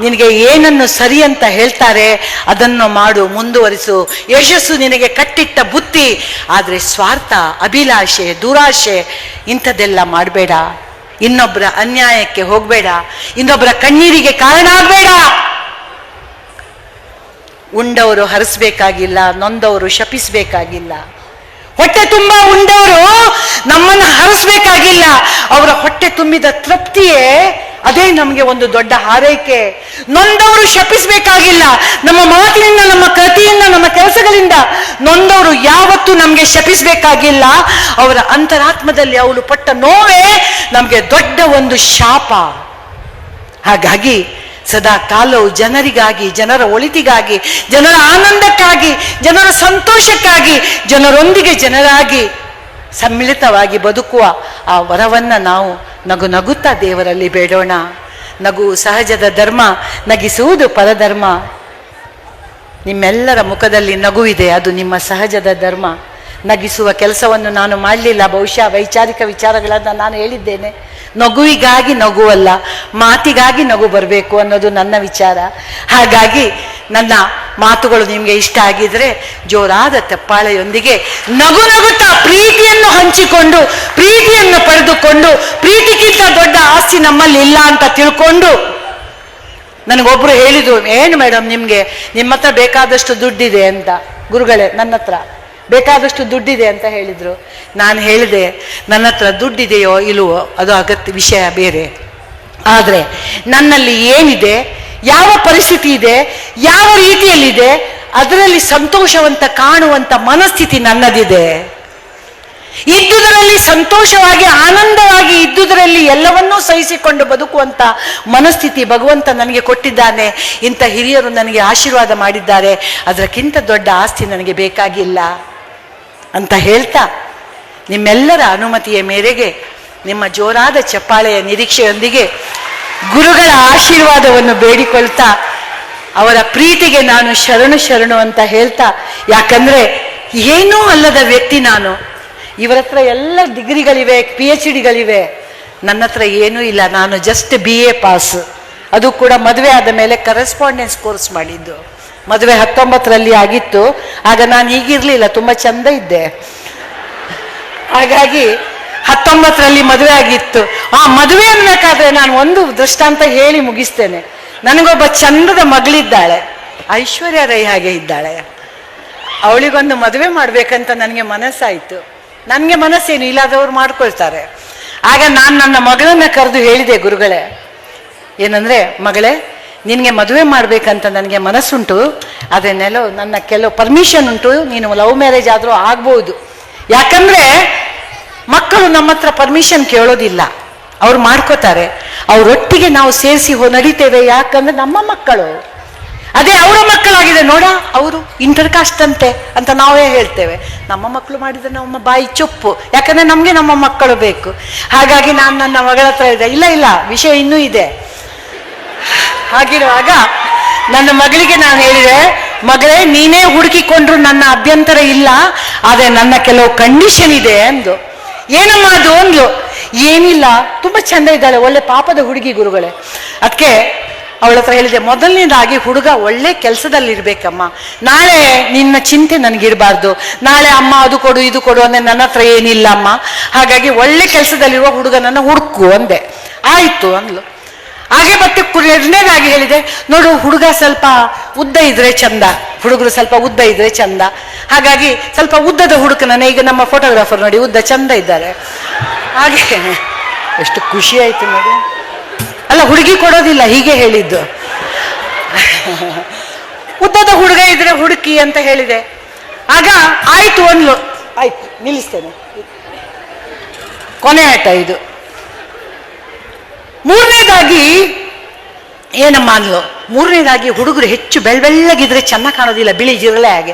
ನಿನಗೆ ಏನನ್ನು ಸರಿ ಅಂತ ಹೇಳ್ತಾರೆ ಅದನ್ನು ಮಾಡು, ಮುಂದುವರಿಸು. ಯಶಸ್ಸು ನಿನಗೆ ಕಟ್ಟಿಟ್ಟ ಬುತ್ತಿ. ಆದರೆ ಸ್ವಾರ್ಥ, ಅಭಿಲಾಷೆ, ದುರಾಶೆ ಇಂಥದ್ದೆಲ್ಲ ಮಾಡಬೇಡ. ಇನ್ನೊಬ್ಬರ ಅನ್ಯಾಯಕ್ಕೆ ಹೋಗಬೇಡ. ಇನ್ನೊಬ್ಬರ ಕಣ್ಣೀರಿಗೆ ಕಾರಣ ಆಗಬೇಡ. ಉಂಡವರು ಹರಿಸ್ಬೇಕಾಗಿಲ್ಲ, ನೊಂದವರು ಶಪಿಸಬೇಕಾಗಿಲ್ಲ. ಹೊಟ್ಟೆ ತುಂಬ ಉಂಡವರು ನಮ್ಮನ್ನು ಹರಿಸ್ಬೇಕಾಗಿಲ್ಲ. ಅವರ ಹೊಟ್ಟೆ ತುಂಬಿದ ತೃಪ್ತಿಯೇ ಅದೇ ನಮಗೆ ಒಂದು ದೊಡ್ಡ ಹಾರೈಕೆ. ನೊಂದವರು ಶಪಿಸಬೇಕಾಗಿಲ್ಲ. ನಮ್ಮ ಮಾತಿನಿಂದ, ನಮ್ಮ ಕೃತಿಯಿಂದ, ನಮ್ಮ ಕೆಲಸಗಳಿಂದ ನೊಂದವರು ಯಾವತ್ತೂ ನಮಗೆ ಶಪಿಸಬೇಕಾಗಿಲ್ಲ. ಅವರ ಅಂತರಾತ್ಮದಲ್ಲಿ ಅವಳು ಪಟ್ಟ ನೋವೇ ನಮಗೆ ದೊಡ್ಡ ಒಂದು ಶಾಪ. ಹಾಗಾಗಿ ಸದಾ ಕಾಲವು ಜನರಿಗಾಗಿ, ಜನರ ಒಳಿತಿಗಾಗಿ, ಜನರ ಆನಂದಕ್ಕಾಗಿ, ಜನರ ಸಂತೋಷಕ್ಕಾಗಿ, ಜನರೊಂದಿಗೆ ಜನರಾಗಿ ಸಮ್ಮಿಳಿತವಾಗಿ ಬದುಕುವ ಆ ವರವನ್ನು ನಾವು ನಗು ನಗುತ್ತಾ ದೇವರಲ್ಲಿ ಬೇಡೋಣ. ನಗು ಸಹಜದ ಧರ್ಮ, ನಗಿಸುವುದು ಪರಧರ್ಮ. ನಿಮ್ಮೆಲ್ಲರ ಮುಖದಲ್ಲಿ ನಗುವಿದೆ, ಅದು ನಿಮ್ಮ ಸಹಜದ ಧರ್ಮ. ನಗಿಸುವ ಕೆಲಸವನ್ನು ನಾನು ಮಾಡಲಿಲ್ಲ. ಬಹುಶಃ ವೈಚಾರಿಕ ವಿಚಾರಗಳನ್ನು ನಾನು ಹೇಳಿದ್ದೇನೆ. ನಗುವಿಗಾಗಿ ನಗುವಲ್ಲ, ಮಾತಿಗಾಗಿ ನಗು ಬರಬೇಕು ಅನ್ನೋದು ನನ್ನ ವಿಚಾರ. ಹಾಗಾಗಿ ನನ್ನ ಮಾತುಗಳು ನಿಮಗೆ ಇಷ್ಟ ಆಗಿದ್ರೆ ಜೋರಾದ ಚಪ್ಪಾಳೆಯೊಂದಿಗೆ ನಗು ನಗುತ್ತಾ ಪ್ರೀತಿಯನ್ನು ಹಂಚಿಕೊಂಡು ಪ್ರೀತಿಯನ್ನು ಪಡೆದುಕೊಂಡು ಪ್ರೀತಿಗಿಂತ ದೊಡ್ಡ ಆಸ್ತಿ ನಮ್ಮಲ್ಲಿ ಇಲ್ಲ ಅಂತ ತಿಳ್ಕೊಂಡು, ನನಗೊಬ್ರು ಹೇಳಿದ್ರು, ಏನು ಮೇಡಮ್ ನಿಮ್ಗೆ ನಿಮ್ಮ ಹತ್ರ ಬೇಕಾದಷ್ಟು ದುಡ್ಡಿದೆ ಅಂತ, ಗುರುಗಳೇ ನನ್ನ ಹತ್ರ ಬೇಕಾದಷ್ಟು ದುಡ್ಡಿದೆ ಅಂತ ಹೇಳಿದ್ರು. ನಾನು ಹೇಳಿದೆ, ನನ್ನ ಹತ್ರ ದುಡ್ಡಿದೆಯೋ ಇಲ್ವೋ ಅದು ಅಗತ್ಯ ವಿಷಯ ಬೇರೆ, ಆದರೆ ನನ್ನಲ್ಲಿ ಏನಿದೆ, ಯಾವ ಪರಿಸ್ಥಿತಿ ಇದೆ, ಯಾವ ರೀತಿಯಲ್ಲಿದೆ, ಅದರಲ್ಲಿ ಸಂತೋಷವಂತ ಕಾಣುವಂತ ಮನಸ್ಥಿತಿ ನನ್ನದಿದೆ. ಇದ್ದುದರಲ್ಲಿ ಸಂತೋಷವಾಗಿ ಆನಂದವಾಗಿ ಇದ್ದುದರಲ್ಲಿ ಎಲ್ಲವನ್ನೂ ಸಹಿಸಿಕೊಂಡು ಬದುಕುವಂತ ಮನಸ್ಥಿತಿ ಭಗವಂತ ನನಗೆ ಕೊಟ್ಟಿದ್ದಾನೆ. ಇಂಥ ಹಿರಿಯರು ನನಗೆ ಆಶೀರ್ವಾದ ಮಾಡಿದ್ದಾರೆ, ಅದಕ್ಕಿಂತ ದೊಡ್ಡ ಆಸ್ತಿ ನನಗೆ ಬೇಕಾಗಿಲ್ಲ ಅಂತ ಹೇಳ್ತಾ, ನಿಮ್ಮೆಲ್ಲರ ಅನುಮತಿಯ ಮೇರೆಗೆ ನಿಮ್ಮ ಜೋರಾದ ಚಪ್ಪಾಳೆಯ ನಿರೀಕ್ಷೆಯೊಂದಿಗೆ ಗುರುಗಳ ಆಶೀರ್ವಾದವನ್ನು ಬೇಡಿಕೊಳ್ತಾ, ಅವರ ಪ್ರೀತಿಗೆ ನಾನು ಶರಣು ಶರಣು ಅಂತ ಹೇಳ್ತಾ, ಯಾಕಂದ್ರೆ ಏನೂ ಅಲ್ಲದ ವ್ಯಕ್ತಿ ನಾನು. ಇವರ ಹತ್ರ ಎಲ್ಲ ಡಿಗ್ರಿಗಳಿವೆ, PhDಗಳಿವೆ, ನನ್ನ ಹತ್ರ ಏನೂ ಇಲ್ಲ. ನಾನು ಜಸ್ಟ್ BA ಪಾಸ್, ಅದು ಕೂಡ ಮದುವೆ ಆದ ಮೇಲೆ ಕರೆಸ್ಪಾಂಡೆನ್ಸ್ ಕೋರ್ಸ್ ಮಾಡಿದ್ದು. ಮದುವೆ 19ರಲ್ಲಿ ಆಗಿತ್ತು, ಆಗ ನಾನು ಈಗಿರ್ಲಿಲ್ಲ, ತುಂಬಾ ಚಂದ ಇದ್ದೆ. ಹಾಗಾಗಿ 19ರಲ್ಲಿ ಮದುವೆ ಆಗಿತ್ತು. ಆ ಮದುವೆ ಅನ್ಬೇಕಾದ್ರೆ ನಾನು ಒಂದು ದೃಷ್ಟಾಂತ ಹೇಳಿ ಮುಗಿಸ್ತೇನೆ. ನನಗೊಬ್ಬ ಚಂದದ ಮಗಳಿದ್ದಾಳೆ, ಐಶ್ವರ್ಯ ರೈ ಹಾಗೆ ಇದ್ದಾಳೆ. ಅವಳಿಗೊಂದು ಮದುವೆ ಮಾಡ್ಬೇಕಂತ ನನಗೆ ಮನಸ್ಸಾಯ್ತು. ನನಗೆ ಮನಸ್ಸೇನು, ಇಲ್ಲದವ್ರು ಮಾಡ್ಕೊಳ್ತಾರೆ. ಆಗ ನಾನು ನನ್ನ ಮಗಳನ್ನ ಕರೆದು ಹೇಳಿದೆ, ಗುರುಗಳೇ ಏನಂದ್ರೆ, ಮಗಳೇ ನಿನಗೆ ಮದುವೆ ಮಾಡ್ಬೇಕಂತ ನನಗೆ ಮನಸ್ಸುಂಟು, ಆದರೆ ನನ್ನ ಕೆಲವು ಪರ್ಮಿಷನ್ ಉಂಟು, ನೀನು ಲವ್ ಮ್ಯಾರೇಜ್ ಆದರೂ ಆಗ್ಬೋದು. ಯಾಕಂದ್ರೆ ಮಕ್ಕಳು ನಮ್ಮ ಹತ್ರ ಪರ್ಮಿಷನ್ ಕೇಳೋದಿಲ್ಲ, ಅವ್ರು ಮಾಡ್ಕೋತಾರೆ. ಅವರೊಟ್ಟಿಗೆ ನಾವು ಸೇರಿಸಿ ನಡೀತೇವೆ, ಯಾಕಂದ್ರೆ ನಮ್ಮ ಮಕ್ಕಳು, ಅದೇ ಅವರ ಮಕ್ಕಳಾಗಿದೆ ನೋಡ, ಅವರು ಇಂಟರ್ ಕಾಸ್ಟ್ ಅಂತೆ ಅಂತ ನಾವೇ ಹೇಳ್ತೇವೆ. ನಮ್ಮ ಮಕ್ಕಳು ಮಾಡಿದ್ರೆ ನಮ್ಮ ಬಾಯಿ ಚುಪ್ಪು, ಯಾಕಂದ್ರೆ ನಮ್ಗೆ ನಮ್ಮ ಮಕ್ಕಳು ಬೇಕು. ಹಾಗಾಗಿ ನಾನು ನನ್ನ ಮಗಳ ಹತ್ರ ಹೇಳಿದೆ, ಇಲ್ಲ ಇಲ್ಲ ವಿಷಯ ಇನ್ನೂ ಇದೆ. ಹಾಗಿರುವಾಗ ನನ್ನ ಮಗಳಿಗೆ ನಾನು ಹೇಳಿದೆ, ಮಗಳೇ ನೀನೇ ಹುಡುಕಿಕೊಂಡ್ರು ನನ್ನ ಅಭ್ಯಂತರ ಇಲ್ಲ, ಆದರೆ ನನ್ನ ಕೆಲವು ಕಂಡೀಷನ್ ಇದೆ ಅಂದು. ಏನಮ್ಮ ಅದು ಅಂದ್ಲು. ಏನಿಲ್ಲ, ತುಂಬಾ ಚಂದ ಇದ್ದಾಳೆ, ಒಳ್ಳೆ ಪಾಪದ ಹುಡುಗಿ ಗುರುಗಳೇ. ಅದಕ್ಕೆ ಅವಳ ಹತ್ರ ಹೇಳಿದೆ, ಮೊದಲನೇದಾಗಿ ಹುಡುಗ ಒಳ್ಳೆ ಕೆಲಸದಲ್ಲಿರ್ಬೇಕಮ್ಮ. ನಾಳೆ ನಿನ್ನ ಚಿಂತೆ ನನಗಿರಬಾರ್ದು, ನಾಳೆ ಅಮ್ಮ ಅದು ಕೊಡು ಇದು ಕೊಡು ಅಂದ್ರೆ ನನ್ನ ಹತ್ರ ಏನಿಲ್ಲ ಅಮ್ಮ. ಹಾಗಾಗಿ ಒಳ್ಳೆ ಕೆಲಸದಲ್ಲಿರುವ ಹುಡುಗನನ್ನ ಹುಡುಕು ಅಂದೆ. ಆಯ್ತು ಅಂದ್ಲು. ಹಾಗೆ ಮತ್ತೆ ಎರಡನೇದಾಗಿ ಹೇಳಿದೆ, ನೋಡು ಹುಡುಗ ಸ್ವಲ್ಪ ಉದ್ದ ಇದ್ರೆ ಚಂದ, ಹುಡುಗರು ಸ್ವಲ್ಪ ಉದ್ದ ಇದ್ರೆ ಚಂದ. ಹಾಗಾಗಿ ಸ್ವಲ್ಪ ಉದ್ದದ ಹುಡುಕನ, ಈಗ ನಮ್ಮ ಫೋಟೋಗ್ರಾಫರ್ ನೋಡಿ ಉದ್ದ ಚಂದ ಇದ್ದಾರೆ. ಹಾಗೆ ಎಷ್ಟು ಖುಷಿ ಆಯ್ತು ನೋಡಿ. ಅಲ್ಲ, ಹುಡುಗಿ ಕೊಡೋದಿಲ್ಲ, ಹೀಗೆ ಹೇಳಿದ್ದು. ಉದ್ದದ ಹುಡುಗ ಇದ್ರೆ ಹುಡುಕಿ ಅಂತ ಹೇಳಿದೆ. ಆಗ ಆಯ್ತು ಅಂದ್ಲು. ಆಯ್ತು ನಿಲ್ಲಿಸ್ತೇನೆ, ಕೊನೆ ಆಟ ಇದು. ಮೂರನೇದಾಗಿ ಏನಮ್ಮ ಅಂದ್ಲು, ಮೂರನೇದಾಗಿ ಹುಡುಗರು ಹೆಚ್ಚು ಬೆಳ್ಳಗಿದ್ರೆ ಚೆನ್ನಾಗಿ ಕಾಣೋದಿಲ್ಲ, ಬಿಳಿ ಜಿರಳೆ ಹಾಗೆ,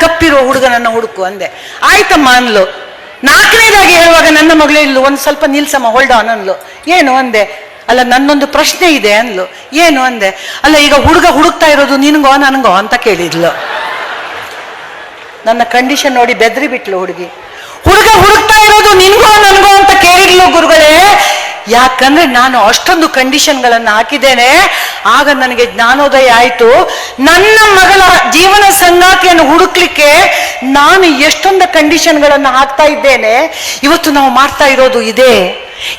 ಕಪ್ಪಿರುವ ಹುಡುಗನನ್ನ ಹುಡುಕು ಅಂದೆ. ಆಯ್ತಮ್ಮ ಅಂದ್ಲು. ನಾಲ್ಕನೇದಾಗಿ ಹೇಳುವಾಗ ನನ್ನ ಮಗಳು ಇಲ್ಲು, ಒಂದು ಸ್ವಲ್ಪ ನಿಲ್ಸಮ್ಮ, ಹೋಲ್ಡ್ ಆನ್ ಅಂದ್ಲು. ಏನು ಅಂದೆ. ಅಲ್ಲ, ನನ್ನೊಂದು ಪ್ರಶ್ನೆ ಇದೆ ಅಂದ್ಲು. ಏನು ಅಂದೆ. ಅಲ್ಲ, ಈಗ ಹುಡುಗ ಹುಡುಕ್ತಾ ಇರೋದು ನಿನ್ಗೋ ನನಗೋ ಅಂತ ಕೇಳಿದ್ಲು. ನನ್ನ ಕಂಡೀಷನ್ ನೋಡಿ ಬೆದ್ರಿ ಬಿಟ್ಲು ಹುಡುಗಿ. ಹುಡುಗ ಹುಡುಕ್ತಾ ಇರೋದು ನಿನ್ಗೋ ನನಗೋ ಅಂತ ಕೇಳಿದ್ಲು ಗುರುಗಳೇ. ಯಾಕಂದ್ರೆ ನಾನು ಅಷ್ಟೊಂದು ಕಂಡೀಷನ್ಗಳನ್ನು ಹಾಕಿದ್ದೇನೆ. ಆಗ ನನಗೆ ಜ್ಞಾನೋದಯ ಆಯ್ತು. ನನ್ನ ಮಗಳ ಜೀವನ ಸಂಗಾತಿಯನ್ನು ಹುಡುಕ್ಲಿಕ್ಕೆ ನಾನು ಎಷ್ಟೊಂದು ಕಂಡೀಷನ್ಗಳನ್ನು ಹಾಕ್ತಾ ಇದ್ದೇನೆ. ಇವತ್ತು ನಾವು ಮಾಡ್ತಾ ಇರೋದು ಇದೆ.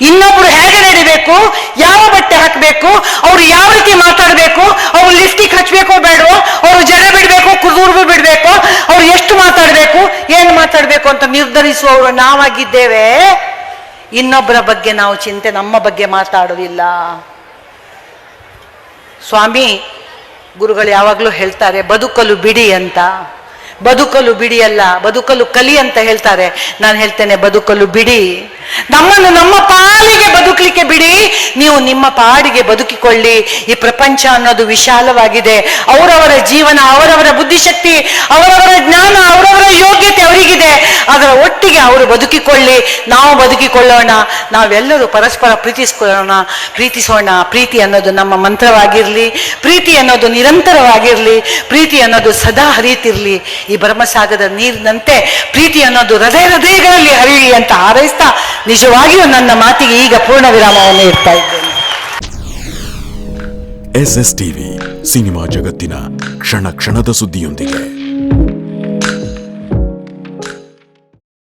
ಇನ್ನೊಬ್ರು ಹೇಗೆ ನಡಿಬೇಕು, ಯಾವ ಬಟ್ಟೆ ಹಾಕಬೇಕು, ಅವ್ರು ಯಾವ ರೀತಿ ಮಾತಾಡಬೇಕು, ಅವ್ರು ಲಿಪ್ಸ್ಟಿಕ್ ಹಚ್ಬೇಕೋ ಬೇಡವೋ, ಅವ್ರು ಜಡ ಬಿಡ್ಬೇಕು ಕುದುರ್ಬು ಬಿಡ್ಬೇಕು, ಅವ್ರು ಎಷ್ಟು ಮಾತಾಡಬೇಕು ಏನು ಮಾತಾಡಬೇಕು ಅಂತ ನಿರ್ಧರಿಸುವವರು ನಾವಾಗಿದ್ದೇವೆ. ಇನ್ನೊಬ್ಬರ ಬಗ್ಗೆ ನಾವು ಚಿಂತೆ, ನಮ್ಮ ಬಗ್ಗೆ ಮಾತಾಡೋದಿಲ್ಲ. ಸ್ವಾಮಿ ಗುರುಗಳು ಯಾವಾಗಲೂ ಹೇಳ್ತಾರೆ, ಬದುಕಲು ಬಿಡಿ ಅಂತ. ಬದುಕಲು ಬಿಡಿಯಲ್ಲ, ಬದುಕಲು ಕಲಿ ಅಂತ ಹೇಳ್ತಾರೆ. ನಾನು ಹೇಳ್ತೇನೆ, ಬದುಕಲು ಬಿಡಿ. ನಮ್ಮನ್ನು ನಮ್ಮ ಪಾಲಿಗೆ ಬದುಕಲಿಕ್ಕೆ ಬಿಡಿ. ನೀವು ನಿಮ್ಮ ಪಾಡಿಗೆ ಬದುಕಿಕೊಳ್ಳಿ. ಈ ಪ್ರಪಂಚ ಅನ್ನೋದು ವಿಶಾಲವಾಗಿದೆ. ಅವರವರ ಜೀವನ, ಅವರವರ ಬುದ್ಧಿಶಕ್ತಿ, ಅವರವರ ಜ್ಞಾನ, ಅವರವರ ಯೋಗ್ಯತೆ ಅವರಿಗಿದೆ. ಅದರ ಒಟ್ಟಿಗೆ ಅವರು ಬದುಕಿಕೊಳ್ಳಿ, ನಾವು ಬದುಕಿಕೊಳ್ಳೋಣ. ನಾವೆಲ್ಲರೂ ಪರಸ್ಪರ ಪ್ರೀತಿಸೋಣ. ಪ್ರೀತಿ ಅನ್ನೋದು ನಮ್ಮ ಮಂತ್ರವಾಗಿರ್ಲಿ, ಪ್ರೀತಿ ಅನ್ನೋದು ನಿರಂತರವಾಗಿರ್ಲಿ, ಪ್ರೀತಿ ಅನ್ನೋದು ಸದಾ ಹರಿಯುತ್ತಿರ್ಲಿ. ಈ ಭರಮಸಾಗರದ ನೀರಿನಂತೆ ಪ್ರೀತಿ ಅನ್ನೋದು ಹೃದಯಗಳಲ್ಲಿ ಹರಿಯಲಿ ಅಂತ ಹಾರೈಸ್ತಾ ನಿಜವಾಗಿಯೂ ನನ್ನ ಮಾತಿಗೆ ಈಗ ಪೂರ್ಣ ವಿರಾಮವನ್ನು ಇಡ್ತಾ ಇದ್ದೇನೆ. SS ಟಿವಿ ಸಿನಿಮಾ ಜಗತ್ತಿನ ಕ್ಷಣ ಕ್ಷಣದ ಸುದ್ದಿಯೊಂದಿಗೆ.